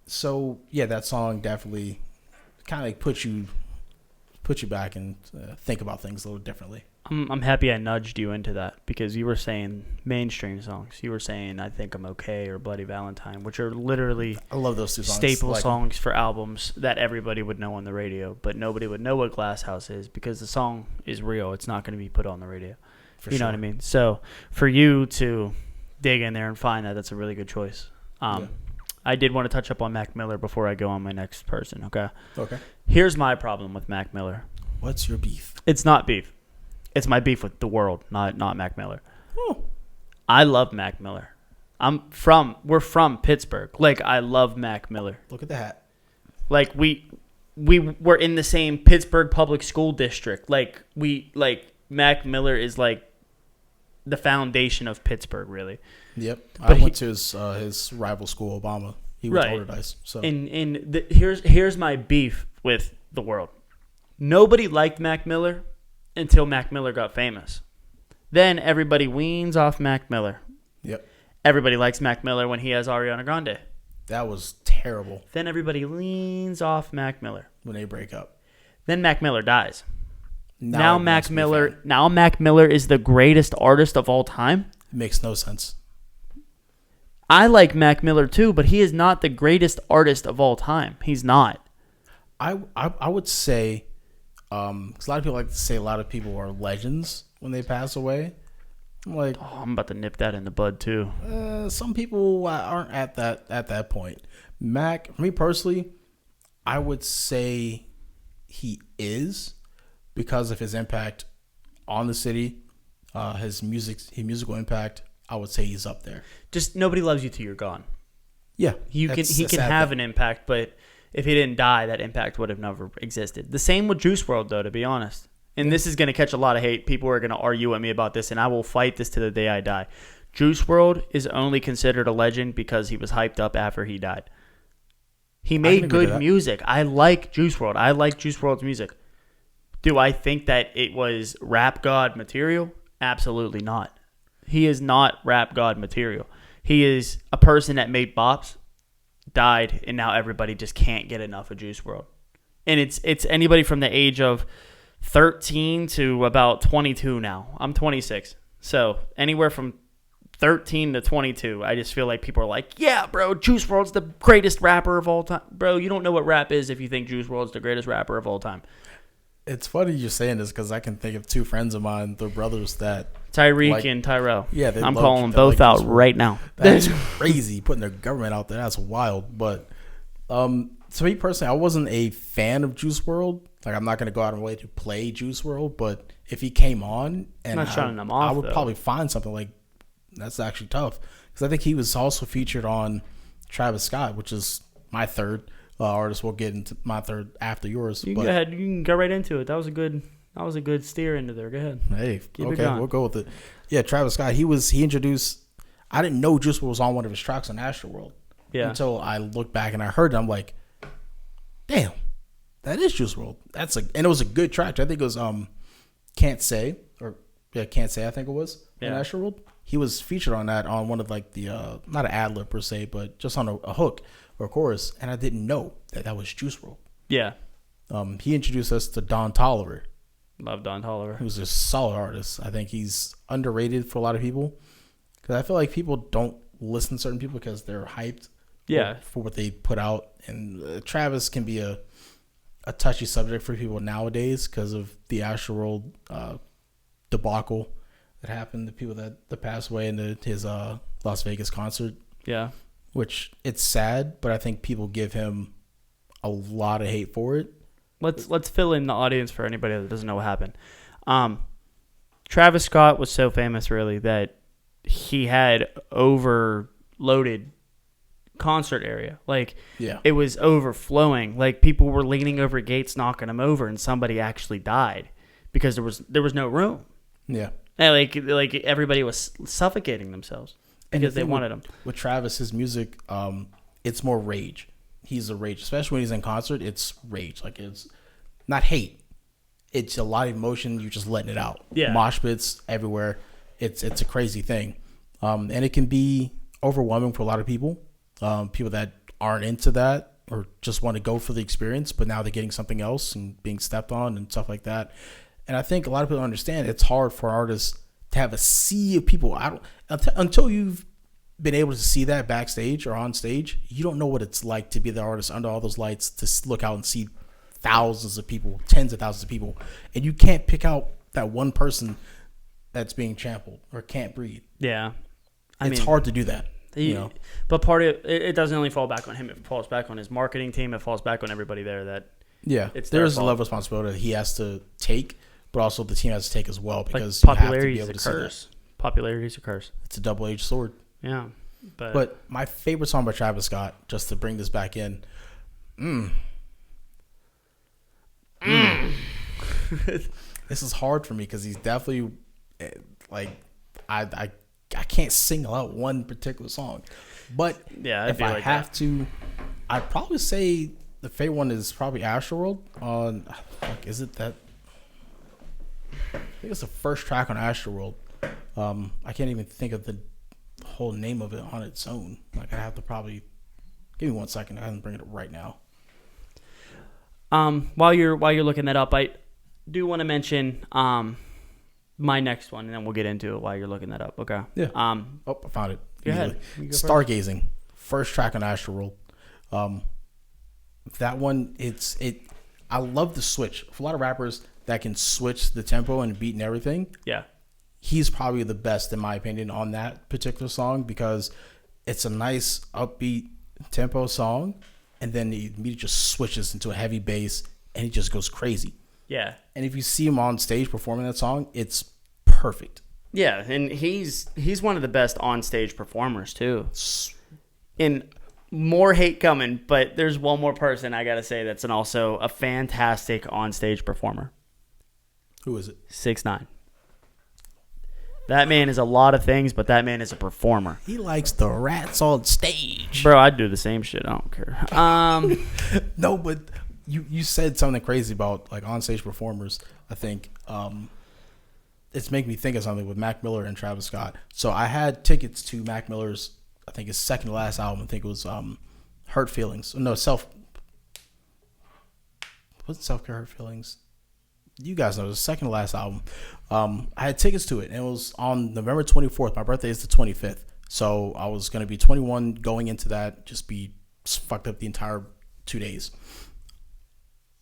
S2: So, yeah, that song definitely kind of puts you back and think about things a little differently.
S1: I'm happy I nudged you into that because you were saying mainstream songs. You were saying I Think I'm Okay or Bloody Valentine, which are literally
S2: I love those 2 songs.
S1: staple songs for albums that everybody would know on the radio, but nobody would know what Glass House is because the song is real. It's not going to be put on the radio. You know what I mean? So for you to dig in there and find that, that's a really good choice.
S2: Yeah.
S1: I did want to touch up on Mac Miller before I go on my next person, okay?
S2: Okay.
S1: Here's my problem with Mac Miller.
S2: What's your beef?
S1: It's not beef. It's my beef with the world, not Mac Miller.
S2: Oh.
S1: I love Mac Miller. We're from Pittsburgh. Like, I love Mac Miller.
S2: Look at the hat.
S1: Like, we were in the same Pittsburgh public school district. Like, Mac Miller is like the foundation of Pittsburgh, really.
S2: Yep.
S1: But
S2: I went to his rival school, Obama. He was older dice. So
S1: here's my beef with the world. Nobody liked Mac Miller until Mac Miller got famous. Then everybody weans off Mac Miller.
S2: Yep.
S1: Everybody likes Mac Miller when he has Ariana Grande.
S2: That was terrible.
S1: Then everybody leans off Mac Miller.
S2: When they break up.
S1: Then Mac Miller dies.
S2: Now
S1: Mac Miller is the greatest artist of all time.
S2: It makes no sense.
S1: I like Mac Miller too, but he is not the greatest artist of all time. He's not.
S2: I would say, because a lot of people like to say a lot of people are legends when they pass away. I'm like,
S1: I'm about to nip that in the bud too.
S2: Some people aren't at that point. Mac, for me personally, I would say he is, because of his impact on the city, his musical impact. I would say he's up there.
S1: Just nobody loves you till you're gone.
S2: Yeah,
S1: he can have an impact, but if he didn't die, that impact would have never existed. The same with Juice WRLD, though, to be honest. And this is going to catch a lot of hate. People are going to argue with me about this, and I will fight this to the day I die. Juice WRLD is only considered a legend because he was hyped up after he died. He made good music. I like Juice WRLD. I like Juice WRLD's music. Do I think that it was rap god material? Absolutely not. He is not rap god material. He is a person that made bops, died, and now everybody just can't get enough of Juice WRLD. And it's anybody from the age of 13 to about 22 now. I'm 26. So anywhere from 13 to 22, I just feel like people are like, yeah, bro, Juice WRLD's the greatest rapper of all time. Bro, you don't know what rap is if you think Juice WRLD's the greatest rapper of all time.
S2: It's funny you're saying this because I can think of 2 friends of mine, they're brothers that...
S1: Tyreek and Tyrell.
S2: Yeah,
S1: I'm calling them both out right now.
S2: That's crazy, putting their government out there. That's wild. But to me personally, I wasn't a fan of Juice WRLD. Like, I'm not going to go out of my way to play Juice WRLD, but if he came on, and I would probably find something like, that's actually tough. Because I think he was also featured on Travis Scott, which is my third artist. We'll get into my third after yours.
S1: You can go ahead. You can go right into it. That was a good steer into there. Go ahead.
S2: Hey, okay, we'll go with it. Yeah, Travis Scott. He introduced. I didn't know Juice WRLD was on one of his tracks on Astroworld. Yeah. Until I looked back and I heard it. I'm like, damn, that is Juice WRLD. And it was a good track. I think it was Can't Say, Can't Say. I think it was on Astroworld. He was featured on that on one of like the not an ad lib per se, but just on a hook or chorus, and I didn't know that was Juice WRLD.
S1: Yeah.
S2: He introduced us to Don Toliver,
S1: Love Don Toliver.
S2: who's a solid artist. I think he's underrated for a lot of people because I feel like people don't listen to certain people because they're hyped
S1: Yeah.
S2: for what they put out. And Travis can be a touchy subject for people nowadays because of the Astroworld debacle that happened. The people that passed away in his Las Vegas concert,
S1: Yeah.
S2: which it's sad, but I think people give him a lot of hate for it.
S1: Let's fill in the audience for anybody that doesn't know what happened. Travis Scott was so famous, really, that he had overloaded concert area. Like,
S2: Yeah.
S1: it was overflowing. Like, people were leaning over gates, knocking him over, and somebody actually died because there was no room.
S2: Yeah.
S1: And like everybody was suffocating themselves because they wanted him.
S2: With Travis, his music, it's more rage. He's a rage, especially when he's in concert. It's rage, like it's not hate. It's a lot of emotion. You're just letting it out.
S1: Yeah.
S2: Mosh pits everywhere. It's a crazy thing, and it can be overwhelming for a lot of people. People that aren't into that or just want to go for the experience, but now they're getting something else and being stepped on and stuff like that. And I think a lot of people understand it's hard for artists to have a sea of people. Until you've been able to see that backstage or on stage, you don't know what it's like to be the artist under all those lights, to look out and see thousands of people, tens of thousands of people, and you can't pick out that one person that's being trampled or can't breathe.
S1: Yeah.
S2: It's hard to do that.
S1: But part of it doesn't only fall back on him. It falls back on his marketing team. It falls back on everybody there.
S2: There's a level of responsibility that he has to take, but also the team has to take as well, because
S1: popularity is a
S2: see
S1: curse. Popularity is a curse.
S2: It's a double-edged sword.
S1: Yeah,
S2: but my favorite song by Travis Scott, just to bring this back in, this is hard for me because he's definitely like I can't sing out one particular song, but
S1: yeah,
S2: if I have to, I'd probably say the favorite one is probably Astroworld. Is it that? I think it's the first track on Astroworld. I can't even think of the whole name of it on its own. Like, I have to probably give me 1 second. I can bring it up right now.
S1: While you're looking that up, I do want to mention my next one, and then we'll get into it while you're looking that up. Okay.
S2: Yeah. I found it.
S1: Go ahead.
S2: Stargazing, first track on Astroworld. That one, I love the switch. For a lot of rappers that can switch the tempo and beat and everything.
S1: Yeah.
S2: He's probably the best, in my opinion, on that particular song, because it's a nice upbeat tempo song, and then he immediately just switches into a heavy bass, and he just goes crazy.
S1: Yeah.
S2: And if you see him on stage performing that song, it's perfect.
S1: Yeah, and he's one of the best on-stage performers, too. And more hate coming, but there's one more person I got to say that's also a fantastic on-stage performer.
S2: Who is it?
S1: 6ix9ine. That man is a lot of things, but that man is a performer.
S2: He likes the rats on stage.
S1: Bro, I'd do the same shit. I don't care.
S2: No, but you said something crazy about like on-stage performers. I think it's making me think of something with Mac Miller and Travis Scott. So I had tickets to Mac Miller's, I think his second to last album. I think it was Hurt Feelings. No, what's Self-Care Hurt Feelings? You guys know, it was the second to last album. I had tickets to it, and it was on November 24th. My birthday is the 25th. So I was going to be 21 going into that, just be fucked up the entire 2 days.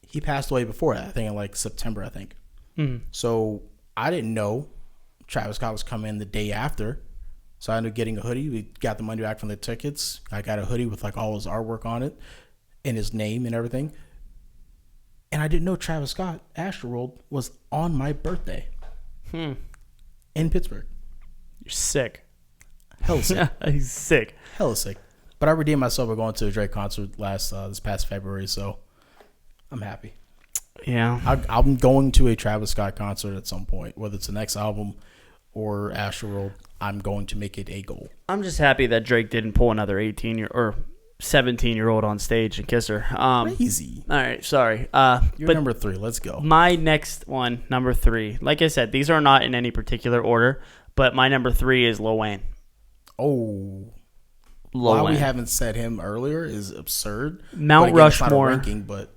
S2: He passed away before that, I think in like September, I think.
S1: Mm-hmm.
S2: So I didn't know Travis Scott was coming the day after. So I ended up getting a hoodie. We got the money back from the tickets. I got a hoodie with like all his artwork on it and his name and everything. And I didn't know Travis Scott, Astroworld, was on my birthday in Pittsburgh.
S1: You're sick.
S2: Hella sick.
S1: He's sick.
S2: Hella sick. But I redeemed myself by going to a Drake concert this past February, so I'm happy.
S1: Yeah.
S2: I'm going to a Travis Scott concert at some point, whether it's the next album or Astroworld. I'm going to make it a goal.
S1: I'm just happy that Drake didn't pull another 17-year-old on stage and kiss her.
S2: Crazy.
S1: All right, sorry.
S2: You're number 3. Let's go.
S1: My next one, number 3. Like I said, these are not in any particular order, but my number 3 is Lil Wayne.
S2: Oh.
S1: Lil
S2: Why
S1: Wayne.
S2: we haven't said him earlier is absurd.
S1: Mount
S2: but again,
S1: Rushmore.
S2: It's not a ranking, but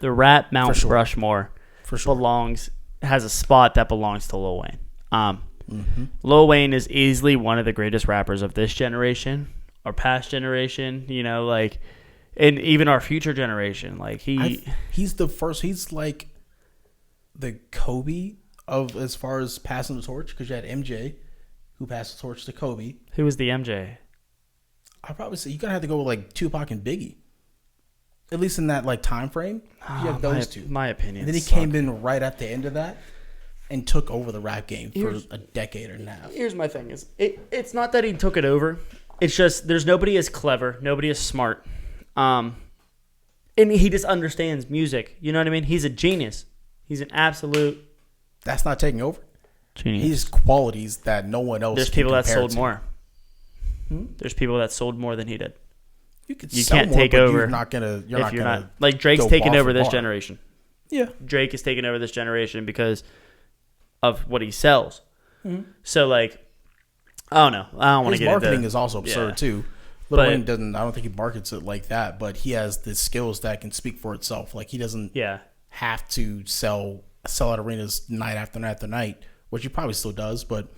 S1: The rap Mount
S2: sure.
S1: Rushmore
S2: For sure.
S1: has a spot that belongs to Lil Wayne. Lil Wayne is easily one of the greatest rappers of this generation or past generation, you know, like, and even our future generation. Like
S2: He's the first. He's like the Kobe of as far as passing the torch, because you had MJ who passed the torch to Kobe.
S1: who was the MJ?
S2: I'd probably say you gotta have to go with like Tupac and Biggie, at least in that like time frame. You have those two.
S1: My opinion.
S2: And then he came in right at the end of that and took over the rap game for a decade and a half.
S1: Here's my thing: it's not that he took it over. It's just there's nobody as clever, nobody as smart, and he just understands music. You know what I mean? He's a genius. He's an absolute
S2: That's not taking over.
S1: genius.
S2: He has qualities that no one else.
S1: There's
S2: can
S1: people that
S2: compare
S1: sold
S2: to.
S1: more. There's people that sold more than he did.
S2: You could
S1: You
S2: sell
S1: can't
S2: more,
S1: take
S2: but
S1: over
S2: You're not gonna. You're
S1: if
S2: not
S1: you're
S2: gonna.
S1: not like Drake's
S2: go
S1: taking
S2: bar
S1: over
S2: for
S1: this
S2: bar.
S1: generation.
S2: Yeah.
S1: Drake is taking over this generation because of what he sells. So like, I don't know. I don't want to
S2: His
S1: get
S2: marketing
S1: into
S2: is also absurd
S1: yeah.
S2: too. Lil
S1: But-
S2: Wayne doesn't. I don't think he markets it like that, but he has the skills that can speak for itself. Like he doesn't
S1: Yeah,
S2: have to sell out arenas night after night after night, which he probably still does, but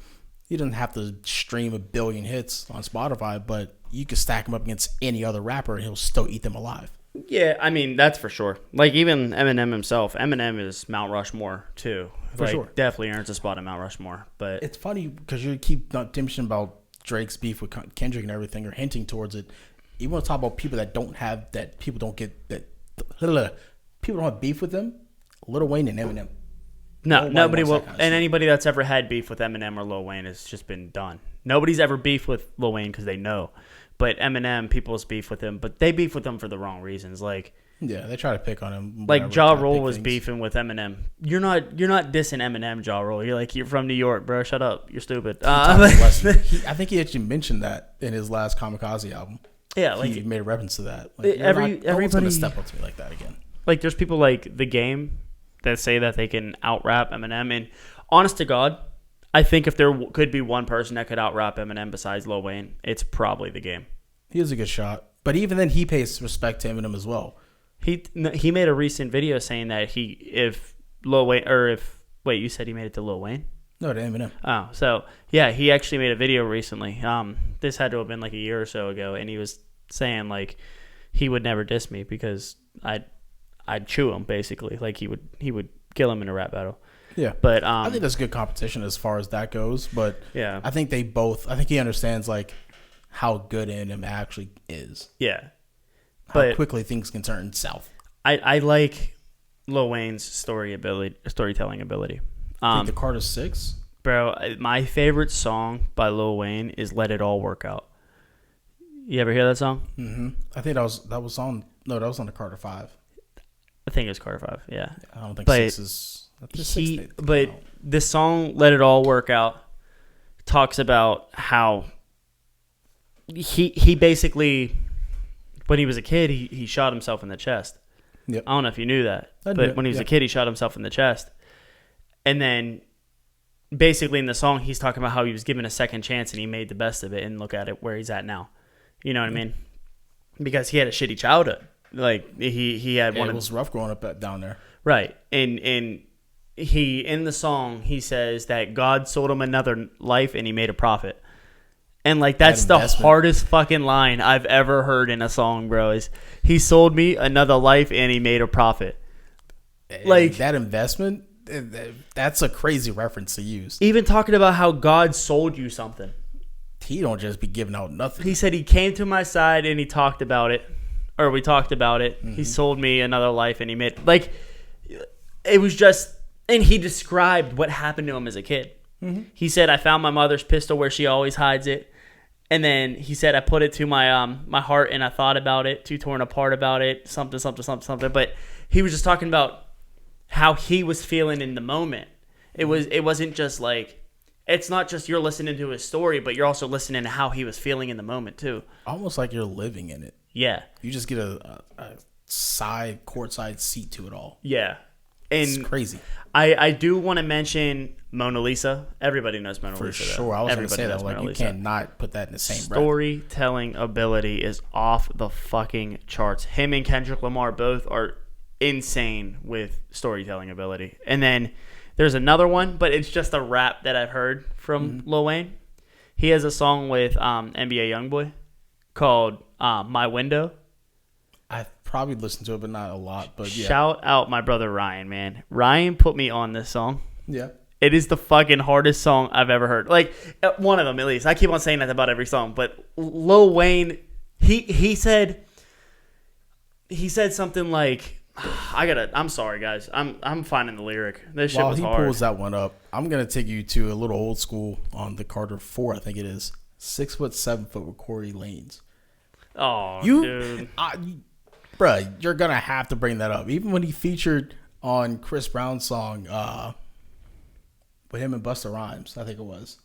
S2: he doesn't have to stream 1 billion hits on Spotify. But you can stack him up against any other rapper, and he'll still eat them alive.
S1: yeah. I mean, that's for sure. Like even Eminem himself. Eminem is Mount Rushmore too.
S2: For sure.
S1: Definitely earns a spot in Mount Rushmore. But
S2: It's funny because you keep not mentioning about Drake's beef with Kendrick and everything, or hinting towards it. You want to talk about people that don't have that. People don't get that. People don't have beef with them. Lil Wayne and Eminem.
S1: no,
S2: Nobody
S1: nobody
S2: wants
S1: will.
S2: that kind of
S1: And
S2: shit.
S1: anybody that's ever had beef with Eminem or Lil Wayne has just been done. Nobody's ever beef with Lil Wayne because they know. But Eminem, people's beef with him, but they beef with him for the wrong reasons. Like
S2: Yeah, they try to pick on him.
S1: Like
S2: whenever,
S1: Ja
S2: try to
S1: Rule
S2: pick
S1: was
S2: things.
S1: beefing with Eminem. You're not dissing Eminem, Ja Rule. You're like, you're from New York, bro. Shut up. You're stupid.
S2: I think he actually mentioned that in his last Kamikaze album.
S1: yeah, like
S2: He made a reference to that. Like, no one's
S1: everybody
S2: gonna step up to me like that again.
S1: like there's people like The Game that say that they can out rap Eminem. And honest to God, I think if there could be one person that could out rap Eminem besides Lil Wayne, it's probably The Game.
S2: He is a good shot, but even then, he pays respect to Eminem as well.
S1: He made a recent video saying that if Lil Wayne or if wait, you said he made it to Lil Wayne?
S2: No, to Eminem.
S1: Oh, so yeah, he actually made a video recently. This had to have been like a year or so ago, and he was saying like he would never diss me because I'd chew him basically. Like he would kill him in a rap battle.
S2: Yeah,
S1: But
S2: I think that's good competition as far as that goes. But
S1: yeah,
S2: I think he understands like how good Eminem actually is.
S1: yeah.
S2: How
S1: But
S2: quickly things can turn south.
S1: I like Lil Wayne's storytelling ability.
S2: I think the Carter 6.
S1: Bro, my favorite song by Lil Wayne is "Let It All Work Out." You ever hear that song?
S2: Mm-hmm. I think that was on the Carter 5.
S1: I think it's Carter 5. Yeah.
S2: I don't think
S1: But
S2: 6 is. I think 6 came
S1: But
S2: out.
S1: this song "Let It All Work Out" talks about how he basically, when he was a kid, he shot himself in the chest.
S2: Yep.
S1: I don't know if you knew that,
S2: I
S1: but
S2: knew,
S1: when he was
S2: yeah.
S1: a kid, he shot himself in the chest. And then basically in the song, he's talking about how he was given a second chance and he made the best of it, and look at it where he's at now. You know what I mean? Because he had a shitty childhood. Like he had one
S2: it
S1: of
S2: was rough growing up down there.
S1: right. And he in the song he says that God sold him another life and he made a profit. And like that's the
S2: investment.
S1: hardest fucking line I've ever heard in a song, bro. Is he sold me another life and he made a profit. Like-
S2: That investment, that's a crazy reference to use.
S1: Even talking about how God sold you something.
S2: He don't just be giving out nothing.
S1: He said he came to my side and he talked about it. Or we talked about it. He sold me another life and he made like it was just, and he described what happened to him as a kid. He said, I found my mother's pistol where she always hides it. And then he said, I put it to my my heart and I thought about it, too torn apart about it, something. But he was just talking about how he was feeling in the moment. It wasn't just like, it's not just you're listening to his story, but you're also listening to how he was feeling in the moment too.
S2: Almost like you're living in it.
S1: Yeah.
S2: You just get a courtside seat to it all.
S1: Yeah.
S2: It's
S1: And
S2: crazy.
S1: I do want to mention Mona Lisa. Everybody knows Mona
S2: For
S1: Lisa. though.
S2: sure. I was going to
S1: Everybody
S2: say that.
S1: knows
S2: Like,
S1: Mona
S2: you
S1: Lisa.
S2: cannot put that in the same breath.
S1: Storytelling ability is off the fucking charts. Him and Kendrick Lamar both are insane with storytelling ability. And then there's another one, but it's just a rap that I've heard from Lil Wayne. He has a song with NBA YoungBoy called My Window.
S2: I've probably listened to it, but not a lot. But yeah.
S1: Shout out my brother Ryan, man. Ryan put me on this song.
S2: Yeah.
S1: It is the fucking hardest song I've ever heard. Like, one of them, at least. I keep on saying that about every song. But Lil Wayne, he said something like, I'm sorry, guys. I'm finding the lyric. This shit was hard.
S2: While he pulls that one up, I'm going to take you to a little old school on the Carter 4, I think it is. 6 foot, 7 foot with Corey Lanez.
S1: Oh, dude.
S2: Bruh, you're going to have to bring that up. Even when he featured on Chris Brown's song, with him and Busta Rhymes, I think it was.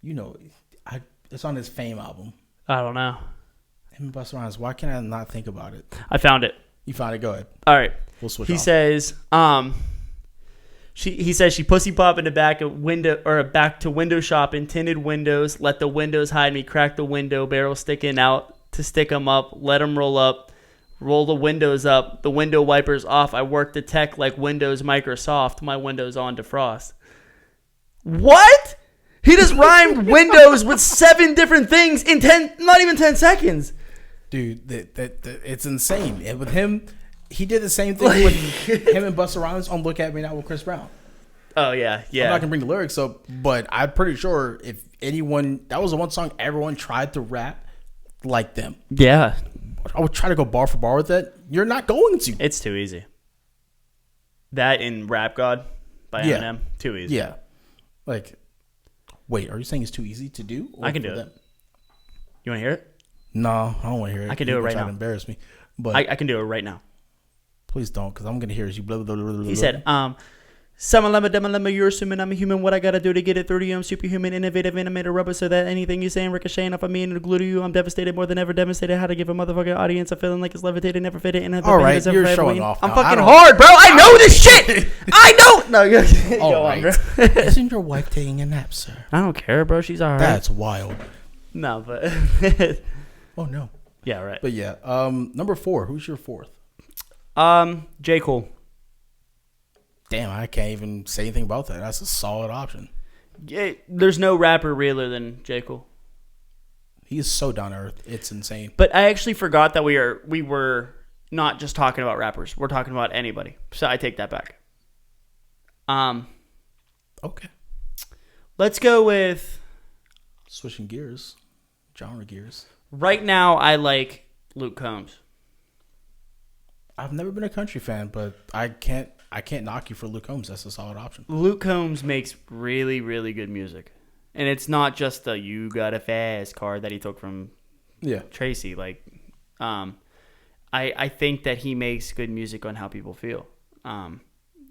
S2: You know, it's on his Fame album.
S1: I don't know.
S2: Him and Busta Rhymes. Why can't I not think about it?
S1: I found it.
S2: You found it? Go ahead.
S1: All right.
S2: We'll switch.
S1: He
S2: off.
S1: says, he says she pussy pop in the back of window or back to window shopping, tinted windows. Let the windows hide me. Crack the window barrel sticking out to stick 'em up. Let 'em roll up. Roll the windows up, the window wipers off. I work the tech like Windows Microsoft. My Windows on defrost. What? He just rhymed Windows with 7 different things in not even 10 seconds.
S2: Dude, it's insane. And with him, he did the same thing with him and Busta Rhymes on "Look at Me Now" with Chris Brown.
S1: Oh yeah.
S2: I'm not gonna bring the lyrics up, but I'm pretty sure if anyone, that was the one song everyone tried to rap like them.
S1: Yeah.
S2: I would try to go bar for bar with that. You're not going to.
S1: It's too easy. That in Rap God by Eminem, too easy.
S2: Yeah. Like, wait, are you saying it's too easy to do?
S1: I can do it. You want to hear it?
S2: No, I don't want to hear it.
S1: I can do it right now.
S2: Embarrass me, but
S1: I can do it right now.
S2: Please don't, because I'm gonna hear you. Blah, blah, blah, blah,
S1: He said, "Lemma, you're assuming I'm a human. What I gotta do to get it through to you? I'm superhuman, innovative, animated rubber, so that anything you saying ricocheting off of me and glue to you. I'm devastated, more than ever devastated. How to give a motherfucking audience a feeling like it's levitated, never fitted. And
S2: all right, you're showing off.
S1: I'm fucking hard, bro. I know this shit. I don't. No,
S2: all
S1: go
S2: right.
S1: on, bro.
S2: Isn't your wife taking a nap, sir?
S1: I don't care, bro. She's all right.
S2: That's wild.
S1: No, but
S2: Oh no.
S1: yeah, right.
S2: But yeah, number 4. Who's your 4th?
S1: J. Cole.
S2: Damn, I can't even say anything about that. That's a solid option.
S1: Yeah, there's no rapper realer than J. Cole.
S2: He is so down to earth. It's insane.
S1: But I actually forgot that we were not just talking about rappers. We're talking about anybody. So I take that back.
S2: Okay.
S1: Let's go with
S2: Switching gears. Genre gears.
S1: right now. I like Luke Combs.
S2: I've never been a country fan, but I can't knock you for Luke Combs. That's a solid option. Luke
S1: Combs makes really, really good music. And it's not just the "you got a fast car" that he took from Tracy. Like, I think that he makes good music on how people feel.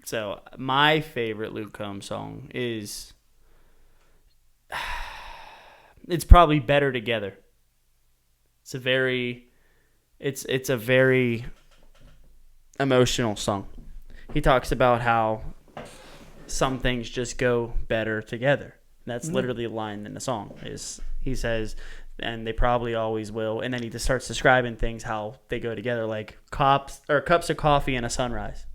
S1: So my favorite Luke Combs song is, it's probably "Better Together." It's a very emotional song. He talks about how some things just go better together. That's literally a line in the song. He says, and they probably always will. And then he just starts describing things, how they go together, like cups of coffee and a sunrise,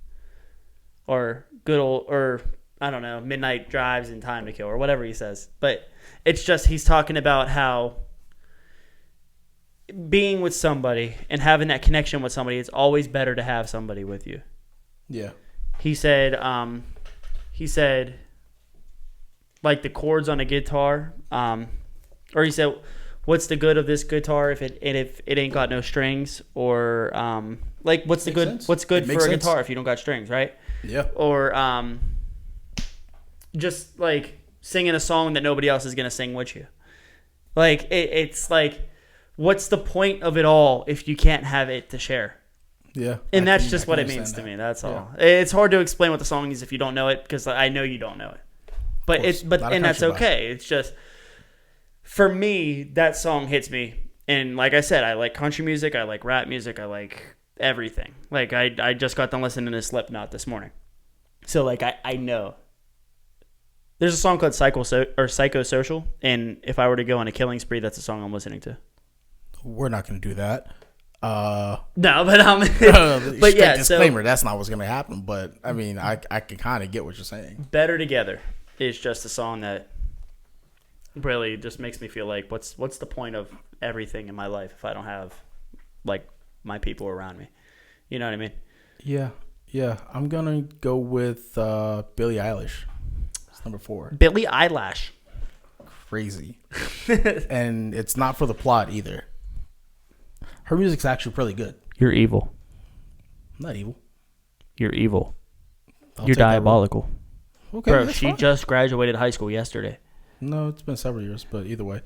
S1: or good old, or I don't know, midnight drives and time to kill, or whatever he says. But it's just, he's talking about how being with somebody and having that connection with somebody, it's always better to have somebody with you.
S2: Yeah.
S1: He said, like the chords on a guitar, or he said, what's the good of this guitar if it ain't got no strings, or like what's good for a guitar if you don't got strings, right?
S2: Yeah.
S1: Or just like singing a song that nobody else is gonna sing with you. Like it's like, what's the point of it all if you can't have it to share?
S2: Yeah.
S1: And that's just what it means to me. That's all. It's hard to explain what the song is if you don't know it, because I know you don't know it. But that's okay. It's just, for me, that song hits me. And like I said, I like country music, I like rap music, I like everything. Like I just got done listening to Slipknot this morning. So like I know. There's a song called Psychosocial, and if I were to go on a killing spree, that's a song I'm listening to.
S2: We're not going to do that.
S1: No, but but yeah,
S2: disclaimer, that's not what's gonna happen. But I mean, I can kind of get what you're saying.
S1: Better Together is just a song that really just makes me feel like what's the point of everything in my life if I don't have like my people around me? You know what I mean?
S2: Yeah. I'm gonna go with Billie Eilish. It's number 4.
S1: Billie Eilish.
S2: Crazy, and it's not for the plot either. Her music's actually pretty good.
S1: You're evil.
S2: I'm not evil.
S1: You're evil.
S2: I'll
S1: You're
S2: take that role.
S1: diabolical.
S2: Okay,
S1: Bro,
S2: that's
S1: she
S2: fine.
S1: just graduated high school yesterday.
S2: No, it's been several years, but either way.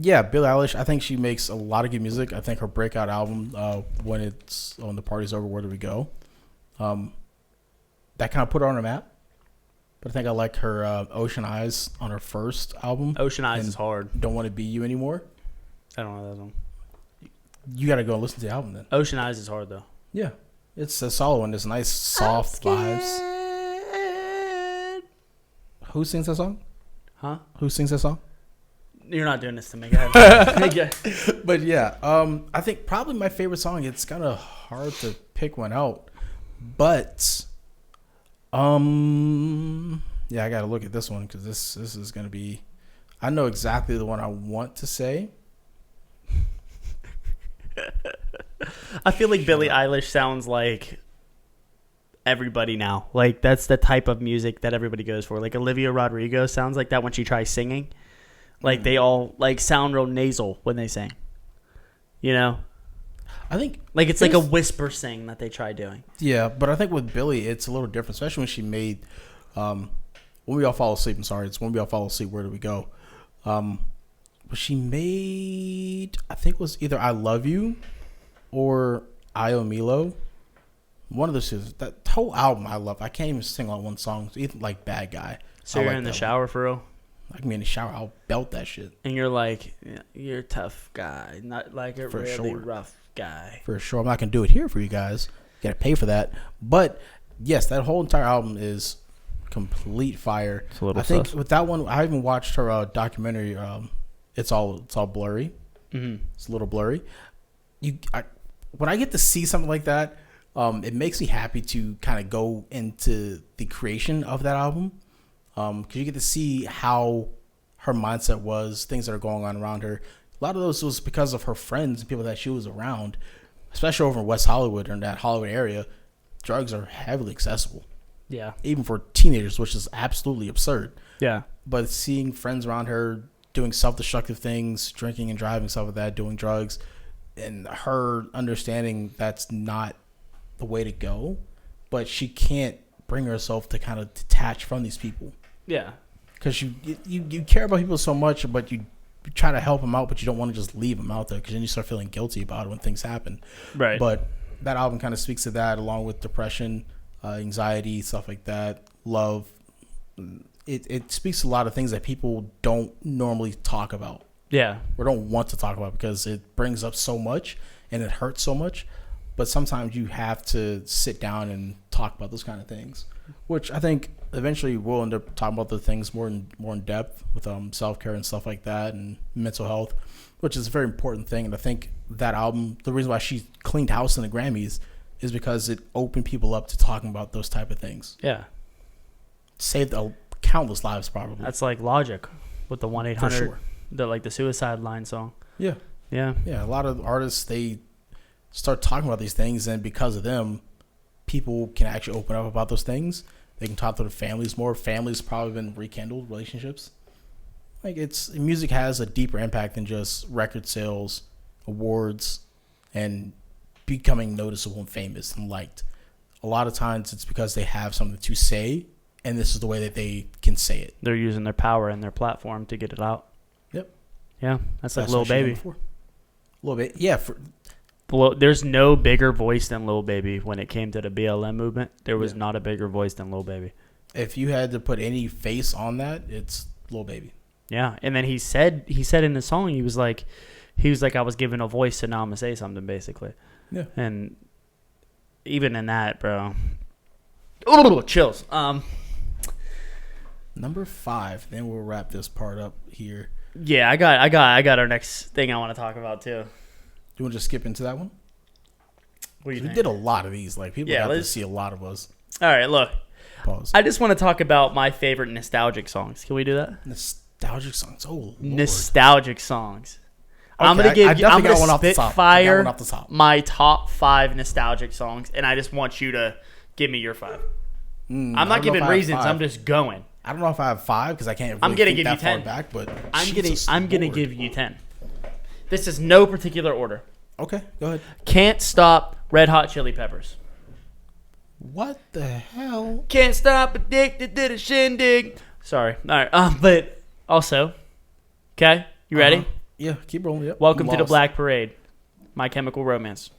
S2: Yeah, Billie Eilish, I think she makes a lot of good music. I think her breakout album, when the party's over, where do we go? That kind of put her on the map. But I think I like her Ocean Eyes on her first album.
S1: Ocean Eyes
S2: and
S1: is hard.
S2: Don't Want to Be You Anymore.
S1: I don't know that song.
S2: You got to go and listen to the album then.
S1: Ocean Eyes is hard though.
S2: Yeah, it's a solid one. It's nice, soft vibes. Who sings that song?
S1: Huh?
S2: Who sings that song?
S1: You're not doing this to me. Go ahead. Yeah.
S2: But yeah, I think probably my favorite song. It's kind of hard to pick one out, but yeah, I got to look at this one because this is gonna be. I know exactly the one I want to say.
S1: I feel like Billie Eilish sounds like everybody now. Like that's the type of music that everybody goes for. Like Olivia Rodrigo sounds like that when she tries singing. Like they all like sound real nasal when they sing. You know?
S2: I think
S1: Like it's like a whisper sing that they try doing.
S2: yeah, but I think with Billie, it's a little different, especially when she made When We All Fall Asleep. I'm sorry, it's When We All Fall Asleep. Where Do We Go? But she made, I think it was either I Love You or Io Milo. One of those two. That whole album I love. I can't even sing like one song. Even like Bad Guy.
S1: So
S2: I
S1: you're
S2: like
S1: in the
S2: that
S1: shower for real?
S2: one. I can be in the shower. I'll belt that shit.
S1: And you're like, yeah, you're a tough guy, not like a
S2: For
S1: really
S2: sure.
S1: rough guy.
S2: For sure. I'm not going to do it here for you guys. You got to pay for that. But yes, that whole entire album is complete fire.
S1: It's a little
S2: I think
S1: sus.
S2: with that one, I even watched her documentary. It's all blurry.
S1: Mm-hmm.
S2: It's a little blurry. When I get to see something like that, it makes me happy to kind of go into the creation of that album, because you get to see how her mindset was, things that are going on around her. A lot of those was because of her friends and people that she was around, especially over in West Hollywood or in that Hollywood area. Drugs are heavily accessible,
S1: Yeah.
S2: even for teenagers, which is absolutely absurd.
S1: Yeah.
S2: But seeing friends around her doing self-destructive things, drinking and driving, stuff like that, doing drugs, and her understanding that's not the way to go, but she can't bring herself to kind of detach from these people,
S1: Yeah.
S2: because you care about people so much, but you try to help them out, but you don't want to just leave them out there, because then you start feeling guilty about it when things happen.
S1: Right.
S2: But that album kind of speaks to that, along with depression, anxiety, stuff like that, love. It speaks to a lot of things that people don't normally talk about
S1: Yeah.
S2: or don't want to talk about, because it brings up so much and it hurts so much. But sometimes you have to sit down and talk about those kind of things, which I think eventually we'll end up talking about the things more in depth with self-care and stuff like that, and mental health, which is a very important thing. And I think that album, the reason why she cleaned house in the Grammys, is because it opened people up to talking about those type of things.
S1: Yeah.
S2: Saved countless lives, probably.
S1: That's like Logic with the 1-800,
S2: For sure.
S1: the suicide line song.
S2: Yeah.
S1: Yeah.
S2: Yeah, a lot of artists, they start talking about these things, and because of them, people can actually open up about those things. They can talk to their families more. Families probably been rekindled, relationships. Like, music has a deeper impact than just record sales, awards, and becoming noticeable and famous and liked. A lot of times it's because they have something to say, and this is the way that they can say it.
S1: They're using their power and their platform to get it out.
S2: Yep.
S1: Yeah. That's like
S2: That's
S1: Lil
S2: what she did
S1: Baby.
S2: before. Lil Baby. Yeah.
S1: There's no bigger voice than Lil Baby when it came to the BLM movement. There was
S2: Yeah.
S1: not a bigger voice than Lil Baby.
S2: If you had to put any face on that, it's Lil Baby.
S1: Yeah, and then he said in the song he was like I was given a voice, so now I'm gonna say something basically.
S2: Yeah.
S1: And even in that, bro, oh, chills.
S2: Number 5. Then we'll wrap this part up here.
S1: Yeah, I got our next thing I want to talk about too.
S2: You want to just skip into that one?
S1: What do you
S2: We
S1: think?
S2: did a lot of these. Like people
S1: Yeah,
S2: got to
S1: let's-
S2: see a lot of us.
S1: All right, look.
S2: Pause.
S1: I just want to talk about my favorite nostalgic songs. Can we do that?
S2: Nostalgic songs. Oh, Lord.
S1: Nostalgic songs. I'm
S2: Okay,
S1: gonna give.
S2: I
S1: you I'm
S2: definitely got
S1: gonna
S2: one off the top. I got
S1: spitfire
S2: one off the top.
S1: my top 5 nostalgic songs, and I just want you to give me your 5. I'm
S2: I
S1: not
S2: don't know if
S1: giving
S2: I have
S1: reasons.
S2: 5.
S1: I'm just going.
S2: I don't know if I have 5 because I can't. Really
S1: I'm gonna
S2: think
S1: give
S2: that
S1: you 10.
S2: far back, but
S1: I'm
S2: Jesus
S1: gonna
S2: Lord.
S1: give you 10. This is no particular order.
S2: Okay, go ahead.
S1: Can't Stop, Red Hot Chili Peppers.
S2: What the hell?
S1: Can't stop, addicted to the shindig. Sorry. All right. But also, okay, you ready?
S2: Yeah, keep rolling. Yep.
S1: Welcome
S2: I'm
S1: to the
S2: lost.
S1: Black Parade. My Chemical Romance.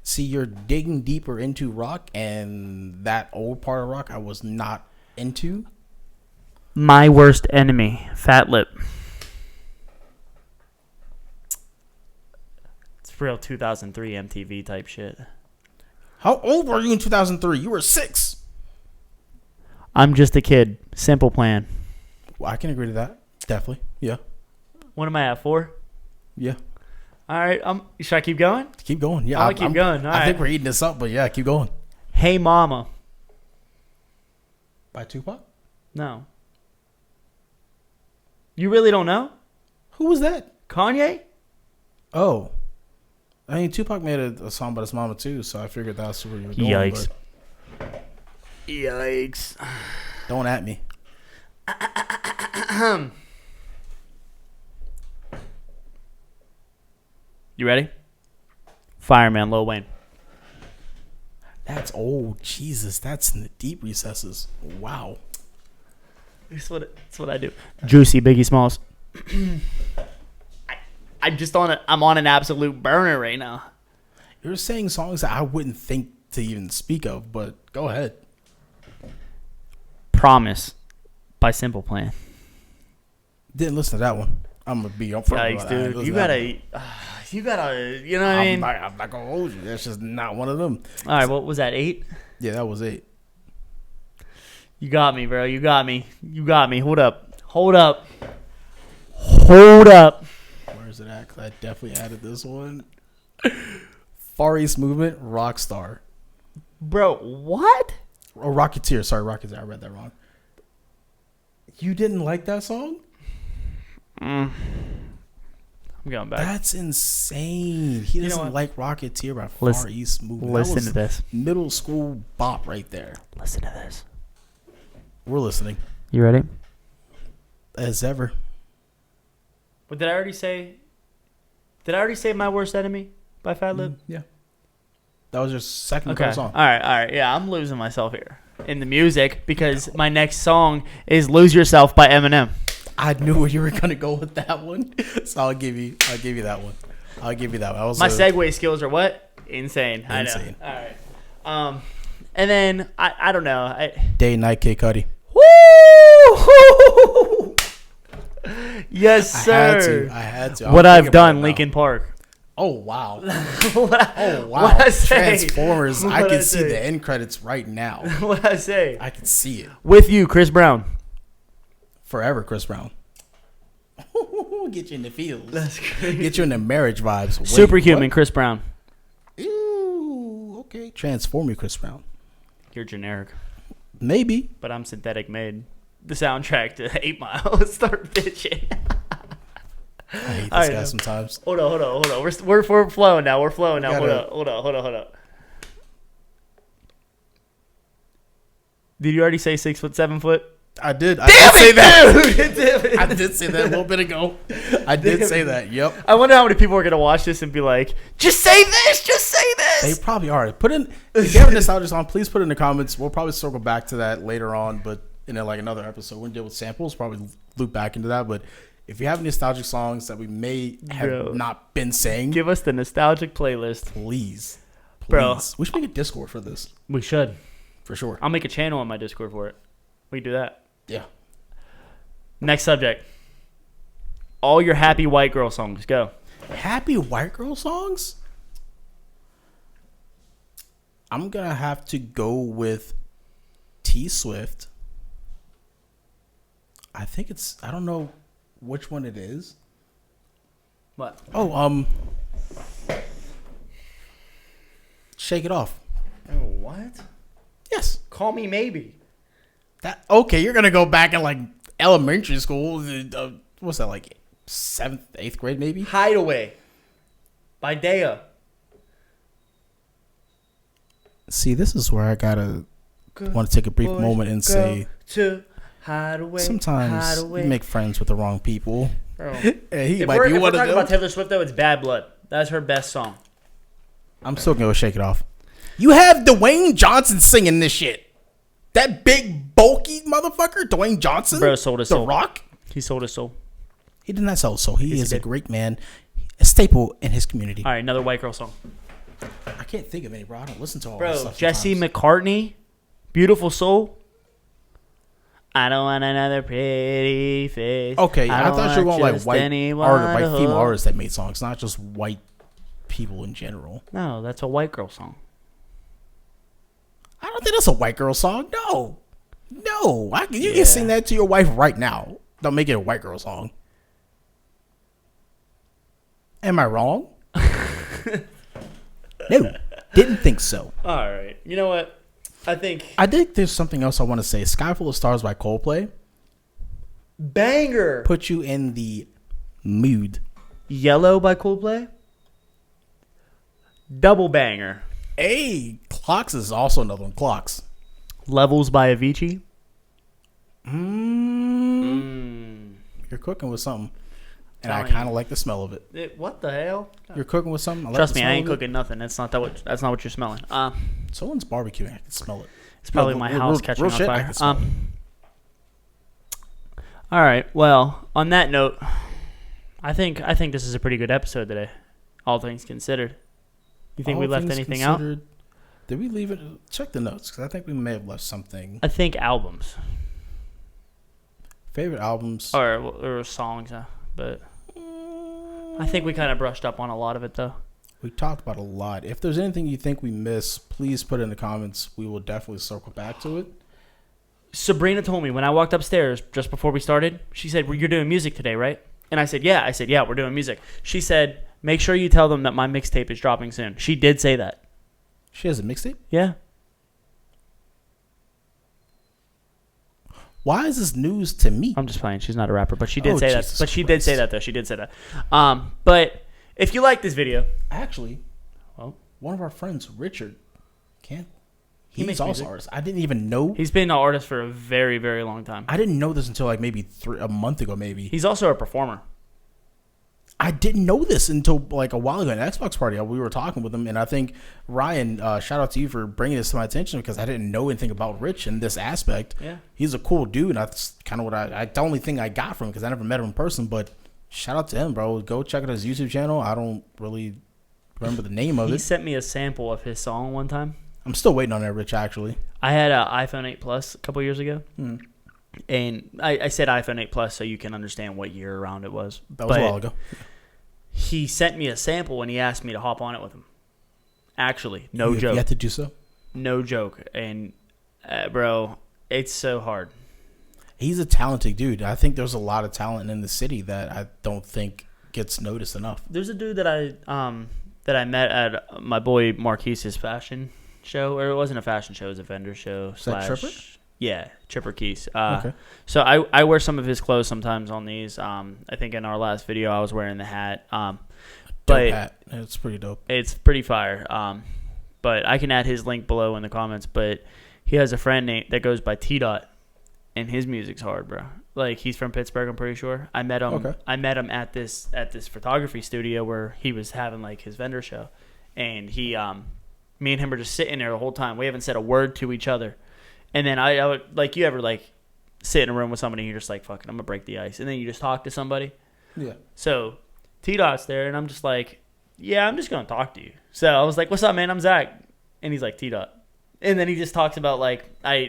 S2: See, you're digging deeper into rock, and that old part of rock I was not into.
S1: My Worst Enemy, Fat Lip. It's real 2003 MTV type shit.
S2: How old were you in 2003? You were 6.
S1: I'm Just a Kid, Simple Plan.
S2: Well, I can agree to that. Definitely. Yeah.
S1: What am I at, 4?
S2: Yeah.
S1: All right, should I keep going?
S2: Keep going. Yeah.
S1: I'll keep going. All
S2: I think
S1: right.
S2: we're eating this up, but yeah, keep going.
S1: Hey Mama.
S2: By Tupac?
S1: No. You really don't know?
S2: Who was that?
S1: Kanye?
S2: Oh. I mean, Tupac made a song about his mama too, so I figured that's where you were going.
S1: Yikes.
S2: but
S1: Yikes.
S2: Don't at me.
S1: You ready? Fireman, Lil Wayne.
S2: That's old. Jesus, that's in the deep recesses. Wow.
S1: That's what I do. Juicy, Biggie Smalls. I'm on an absolute burner right now.
S2: You're saying songs that I wouldn't think to even speak of, but go ahead.
S1: Promise by Simple Plan.
S2: Didn't listen to that one. I'm gonna be upfront
S1: Yikes,
S2: about that. I didn't
S1: dude.
S2: listen
S1: You
S2: to that
S1: gotta, you know what
S2: one.
S1: I mean?
S2: I'm not gonna hold you. That's just not one of them.
S1: All right, what was that, 8?
S2: Yeah, that was 8.
S1: You got me, bro. You got me. Hold up. Hold up.
S2: Where is it at? 'Cause I definitely added this one. Far East Movement, Rockstar.
S1: Bro, what?
S2: Oh, Rocketeer. Sorry, Rocketeer. I read that wrong. You didn't like that song?
S1: I'm going back.
S2: That's insane. He doesn't
S1: what?
S2: like Rocketeer by Far
S1: Listen-
S2: East Movement.
S1: Listen
S2: That was
S1: to this.
S2: middle school bop right there.
S1: Listen to this.
S2: We're listening.
S1: You ready?
S2: As ever.
S1: What did I already say? Did I already say My Worst Enemy by Fat Lip?
S2: Yeah. That was your second
S1: Okay.
S2: song.
S1: All right. Yeah, I'm losing myself here in the music because my next song is "Lose Yourself" by Eminem.
S2: I knew where you were gonna go with that one, so I'll give you that one. I'll give you that one. I was
S1: My segue skills are what? Insane.
S2: Insane.
S1: I know. All right. And then I don't know.
S2: Day and Night, Kid Cudi.
S1: Woo! Yes, sir.
S2: I had to.
S1: What I've done, Linkin Park.
S2: Oh wow.
S1: What
S2: Oh wow.
S1: What'd I say?
S2: Transformers. I
S1: What'd
S2: can
S1: I
S2: see
S1: say?
S2: the end credits right now.
S1: What I say?
S2: I can see it.
S1: With you, Chris Brown.
S2: Forever, Chris Brown. Get you in the feels.
S1: That's great.
S2: Get you in the marriage vibes. Wait,
S1: Superhuman,
S2: what?
S1: Chris Brown.
S2: Ew, okay. Transform me, Chris Brown.
S1: You're generic,
S2: Maybe.
S1: but I'm synthetic made. The soundtrack to 8 Mile. Start bitching.
S2: I hate
S1: I
S2: this guy
S1: know.
S2: sometimes.
S1: Hold on. We're flowing now. Hold
S2: gotta-
S1: on. Did you already say 6 foot, 7 foot?
S2: I did. I
S1: Damn
S2: did say that.
S1: dude! Damn it.
S2: I did say that a little bit ago. I did
S1: Damn
S2: say
S1: it.
S2: that. Yep.
S1: I wonder how many people are gonna watch this and be like, "Just say this, just say
S2: They
S1: this."
S2: probably are. Put in if you have a nostalgia song, please put it in the comments. We'll probably circle back to that later on, but in like another episode. We're gonna deal with samples, probably loop back into that. But if you have nostalgic songs that we may have
S1: Bro.
S2: not been saying,
S1: Give us the nostalgic playlist,
S2: please.
S1: Bro.
S2: We should make a Discord for this.
S1: we should.
S2: For sure.
S1: I'll make a channel on my Discord for it. We can do that.
S2: Yeah.
S1: Next subject. All your happy white girl songs. Go.
S2: Happy white girl songs? I'm gonna have to go with T Swift. I think I don't know which one it is.
S1: What?
S2: Oh, Shake It Off.
S1: Oh, what?
S2: Yes.
S1: Call Me Maybe.
S2: That okay? You're gonna go back in like elementary school. What's that like? 7th, 8th grade, maybe.
S1: Hideaway by Daya.
S2: See, this is where I gotta want to take a brief moment and say,
S1: to Hideaway.
S2: sometimes
S1: Hideaway.
S2: you make friends with the wrong people.
S1: Bro.
S2: And he
S1: If
S2: might
S1: we're,
S2: be
S1: if we're
S2: one of
S1: talking
S2: them.
S1: about Taylor Swift, though, it's Bad Blood. That's her best song.
S2: I'm still gonna go Shake It Off. You have Dwayne Johnson singing this shit. That big bulky motherfucker, Dwayne Johnson.
S1: Bro sold his
S2: The
S1: soul.
S2: Rock.
S1: He sold his soul.
S2: He did not sell his soul. He
S1: Yes, he
S2: is a
S1: did.
S2: great man, a staple in his community.
S1: All right, another white girl song.
S2: I can't think of any, bro. I don't listen to all this
S1: Bro,
S2: stuff.
S1: Jesse
S2: sometimes.
S1: McCartney, Beautiful Soul. I don't want another pretty face.
S2: Okay, I
S1: don't
S2: thought you were
S1: want
S2: going like
S1: just
S2: white
S1: anyone
S2: art,
S1: to
S2: white female
S1: hold.
S2: artists that made songs, not just white people in general.
S1: No, that's a white girl song.
S2: I don't think that's a white girl song. No, you
S1: Yeah.
S2: can sing that to your wife right now. Don't make it a white girl song. Am I wrong? No, didn't think so.
S1: All right. You know what? I think
S2: I think there's something else I want to say. Sky Full of Stars by Coldplay
S1: banger.
S2: put you in the mood.
S1: Yellow by Coldplay. Double banger.
S2: Hey, Clocks is also another one. Clocks.
S1: Levels by Avicii.
S2: You're cooking with something. And I
S1: Telling you.
S2: kind of like the smell of it.
S1: What the hell?
S2: You're cooking with something. I like
S1: Trust
S2: the
S1: me, I
S2: smell
S1: ain't
S2: of it.
S1: cooking nothing. That's not what you're smelling.
S2: Someone's barbecuing. I can smell it.
S1: It's probably
S2: No,
S1: my
S2: real-
S1: house
S2: real-
S1: catching
S2: real
S1: on
S2: shit, I
S1: fire.
S2: can smell
S1: All right. Well, on that note, I think this is a pretty good episode today. All things considered. You think we
S2: All
S1: left
S2: things
S1: anything out?
S2: considered, Did we leave it? Check the notes because I think we may have left something.
S1: I think albums
S2: Favorite albums.
S1: or songs, but I think we kind of brushed up on a lot of it though.
S2: We talked about a lot. If there's anything you think we missed, please put it in the comments. We will definitely circle back to it.
S1: Sabrina told me when I walked upstairs just before we started, she said, well, you're doing music today, right? And I said, yeah. I said, yeah, we're doing music. She said, make sure you tell them that my mixtape is dropping soon. She did say that.
S2: She has a mixtape?
S1: Yeah.
S2: Why is this news to me?
S1: I'm just playing. She's not a rapper, but she did
S2: Oh,
S1: say that.
S2: Jesus
S1: But she did say
S2: Christ.
S1: that, though. She did say that. But if you like this video,
S2: Actually,
S1: well,
S2: one of our friends, Richard,
S1: He
S2: he's
S1: makes
S2: also
S1: music.
S2: artist. I didn't even know.
S1: he's been an artist for a very, very long time.
S2: I didn't know this until like maybe a month ago, maybe.
S1: He's also a performer.
S2: I didn't know this until like a while ago at an Xbox party. We were talking with him, and I think Ryan, shout out to you for bringing this to my attention because I didn't know anything about Rich in this aspect.
S1: Yeah.
S2: He's a cool dude. And that's kind of what the only thing I got from him because I never met him in person. But shout out to him, bro. Go check out his YouTube channel. I don't really remember the name of
S1: He
S2: it.
S1: sent me a sample of his song one time.
S2: I'm still waiting on that, Rich. Actually,
S1: I had an iPhone 8 Plus a couple years ago.
S2: Hmm.
S1: And I said iPhone 8 Plus so you can understand what year around it was.
S2: that was a while ago.
S1: He sent me a sample and he asked me to hop on it with him. Actually, no
S2: You have
S1: joke.
S2: yet to do so.
S1: No joke. And, bro, it's so hard.
S2: He's a talented dude. I think there's a lot of talent in the city that I don't think gets noticed enough.
S1: There's a dude that I met at my boy Marquise's fashion show, or it wasn't a fashion show, it was a vendor show.
S2: Is that Tripper?
S1: Yeah, Tripper Keys.
S2: Okay.
S1: So I wear some of his clothes sometimes on these. I think in our last video I was wearing the hat.
S2: Dope
S1: But
S2: hat. It's pretty dope.
S1: it's pretty fire. But I can add his link below in the comments. But he has a friend that goes by T Dot, and his music's hard, bro. Like he's from Pittsburgh, I'm pretty sure. I met him.
S2: Okay.
S1: I met him at this photography studio where he was having like his vendor show, and me and him were just sitting there the whole time. We haven't said a word to each other, and then I would, like, you ever like sit in a room with somebody and you're just like, fucking, I'm gonna break the ice, and then you just talk to somebody.
S2: Yeah.
S1: So T Dot's there, and I'm just like, yeah, I'm just gonna talk to you. So I was like, what's up, man? I'm Zach, and he's like, T Dot, and then he just talks about like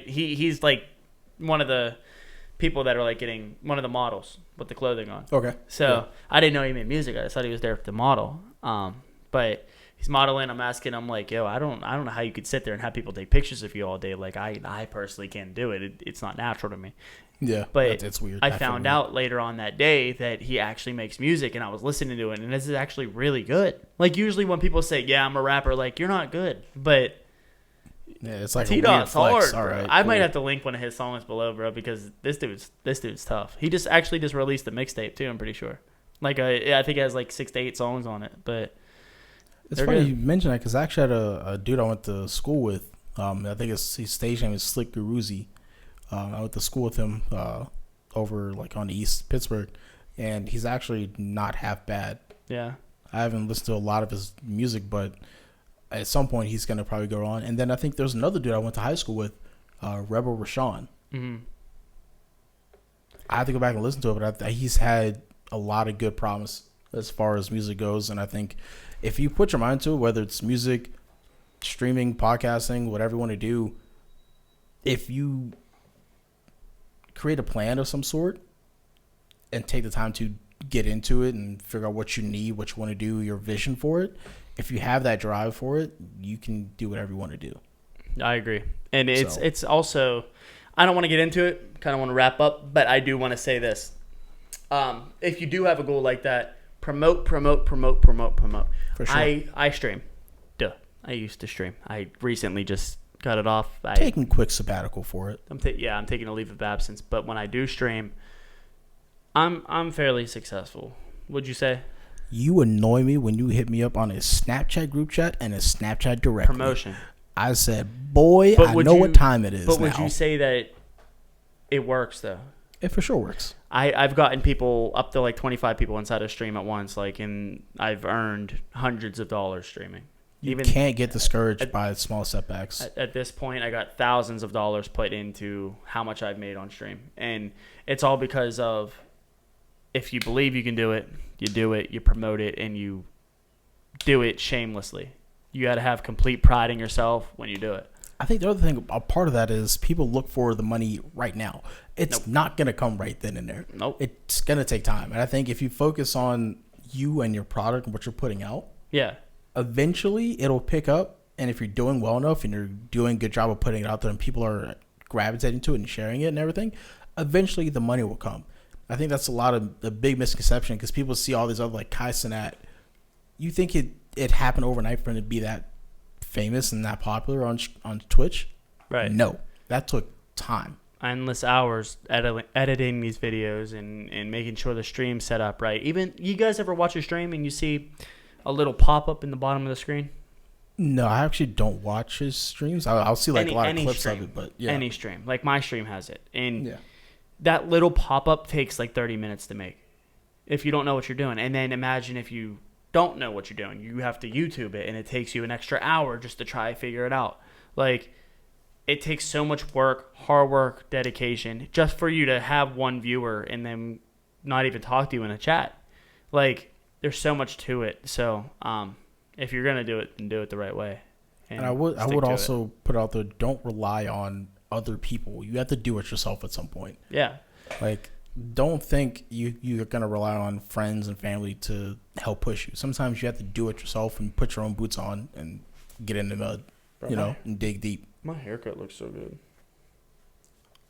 S1: he's like one of the people that are like getting one of the models with the clothing on.
S2: Okay.
S1: So
S2: Yeah.
S1: I didn't know he made music. I just thought he was there to model. But he's modeling. I'm asking him like, yo, I don't know how you could sit there and have people take pictures of you all day. Like I personally can't do it. It's not natural to me.
S2: Yeah,
S1: But
S2: it's weird.
S1: I found out later on that day that he actually makes music, and I was listening to it, and this is actually really good. Like usually when people say, yeah, I'm a rapper, like you're not good, but
S2: yeah, it's like
S1: T-Dot's hard.
S2: All
S1: Bro.
S2: right,
S1: I
S2: cool.
S1: might have to link one of his songs below, bro, because this dude's tough. He just released a mixtape too. I'm pretty sure. Like I think it has like 6 to 8 songs on it, but
S2: it's
S1: they're
S2: funny
S1: good.
S2: you mentioned that because I actually had a dude I went to school with. I think his stage name is Slick Guruzi. I went to school with him over like on East Pittsburgh, and he's actually not half bad.
S1: Yeah.
S2: I haven't listened to a lot of his music, but at some point he's gonna probably go on. And then I think there's another dude I went to high school with, Rebel Rashawn.
S1: Mm-hmm.
S2: I have to go back and listen to it, but he's had a lot of good promise as far as music goes. And I think if you put your mind to it, whether it's music, streaming, podcasting, whatever you want to do, if you create a plan of some sort and take the time to get into it and figure out what you need, what you want to do, your vision for it, if you have that drive for it, you can do whatever you want to do.
S1: I agree. And it's also, I don't want to get into it, kind of want to wrap up, but I do want to say this. If you do have a goal like that, promote.
S2: For sure.
S1: I stream. Duh. I used to stream. I recently just cut it off.
S2: Taking quick sabbatical for it.
S1: I'm taking a leave of absence, but when I do stream, I'm fairly successful. Would you say?
S2: You annoy me when you hit me up on a Snapchat group chat and a Snapchat directly.
S1: Promotion.
S2: I said, boy,
S1: But
S2: I
S1: would
S2: know
S1: you-
S2: what time it is
S1: But
S2: now.
S1: would you say that it works though?
S2: It for sure works.
S1: I've gotten people up to like 25 people inside a stream at once, like, and I've earned hundreds of dollars streaming.
S2: You can't get discouraged by small setbacks.
S1: At this point, I got thousands of dollars put into how much I've made on stream, and it's all because of if you believe you can do it, you do it, you promote it, and you do it shamelessly. You got to have complete pride in yourself when you do it.
S2: I think the other thing, a part of that is people look for the money right now. It's not going to come right then and there.
S1: Nope.
S2: It's going to take time. And I think if you focus on you and your product and what you're putting out,
S1: Yeah.
S2: eventually it'll pick up. And if you're doing well enough and you're doing a good job of putting it out there and people are gravitating to it and sharing it and everything, eventually the money will come. I think that's a lot of the big misconception because people see all these other like Kai Cenat. You think it happened overnight for him to be that famous and that popular on Twitch?
S1: Right.
S2: No, that took time.
S1: Endless hours editing these videos and making sure the stream's set up right. Even you guys ever watch a stream and you see a little pop up in the bottom of the screen?
S2: No, I actually don't watch his streams. I'll see like a lot of clips
S1: stream,
S2: of it, but yeah,
S1: any stream, like my stream has it, and
S2: yeah.
S1: that little pop up takes like 30 minutes to make if you don't know what you're doing. And then imagine if you don't know what you're doing, you have to YouTube it, and it takes you an extra hour just to try to figure it out. Like, it takes so much work, hard work, dedication, just for you to have one viewer and then not even talk to you in a chat. Like, there's so much to it. So, if you're gonna do it, then do it the right way.
S2: And I would also put out there: don't rely on other people. You have to do it yourself at some point.
S1: Yeah.
S2: Like, don't think you're gonna rely on friends and family to help push you. Sometimes you have to do it yourself and put your own boots on and get in the mud, and dig deep.
S1: My haircut looks so good.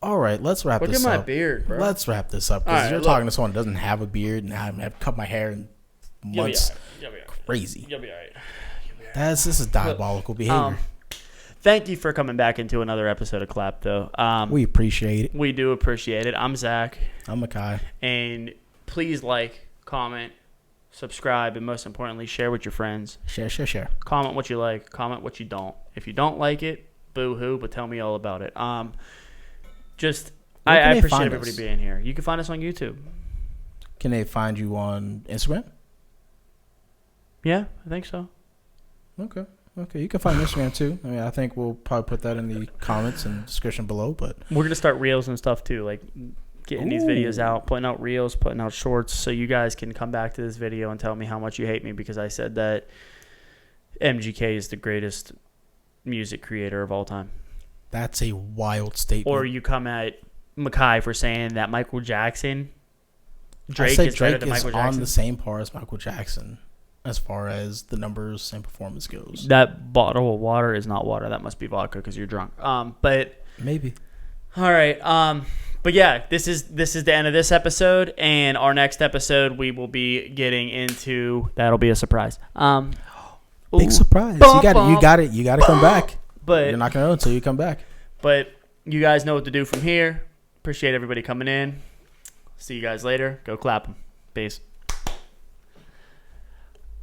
S2: All right, let's wrap this up.
S1: Look at my beard, bro.
S2: Let's wrap this up because you're talking to someone who doesn't have a beard and I haven't cut my hair in months.
S1: You'll be all right.
S2: Crazy.
S1: You'll be all right.
S2: This is diabolical behavior.
S1: Thank you for coming back into another episode of Clap, though.
S2: We appreciate it.
S1: We do appreciate it. I'm Zach.
S2: I'm Makai.
S1: And please like, comment, subscribe, and most importantly, share with your friends.
S2: Share.
S1: Comment what you like. Comment what you don't. If you don't like it, boo-hoo, but tell me all about it. I appreciate everybody being here. You can find us on YouTube.
S2: Can they find you on Instagram?
S1: Yeah, I think so.
S2: Okay. You can find Instagram too. I mean, I think we'll probably put that in the comments and description below. But
S1: we're gonna start reels and stuff too, like getting these videos out, putting out reels, putting out shorts, so you guys can come back to this video and tell me how much you hate me because I said that MGK is the greatest music creator of all time.
S2: That's a wild statement.
S1: Or you come at Makai for saying that Michael Jackson,
S2: Drake is
S1: better than Michael Jackson.
S2: on the same par as Michael Jackson. as far as the numbers and performance goes.
S1: That bottle of water is not water. That must be vodka because you're drunk. But
S2: Maybe.
S1: all right. But yeah, this is the end of this episode, and our next episode we will be getting into. That'll be a surprise.
S2: Big surprise. You got to come back.
S1: But
S2: you're not gonna know until you come back.
S1: But you guys know what to do from here. Appreciate everybody coming in. See you guys later. Go clap 'em. Peace.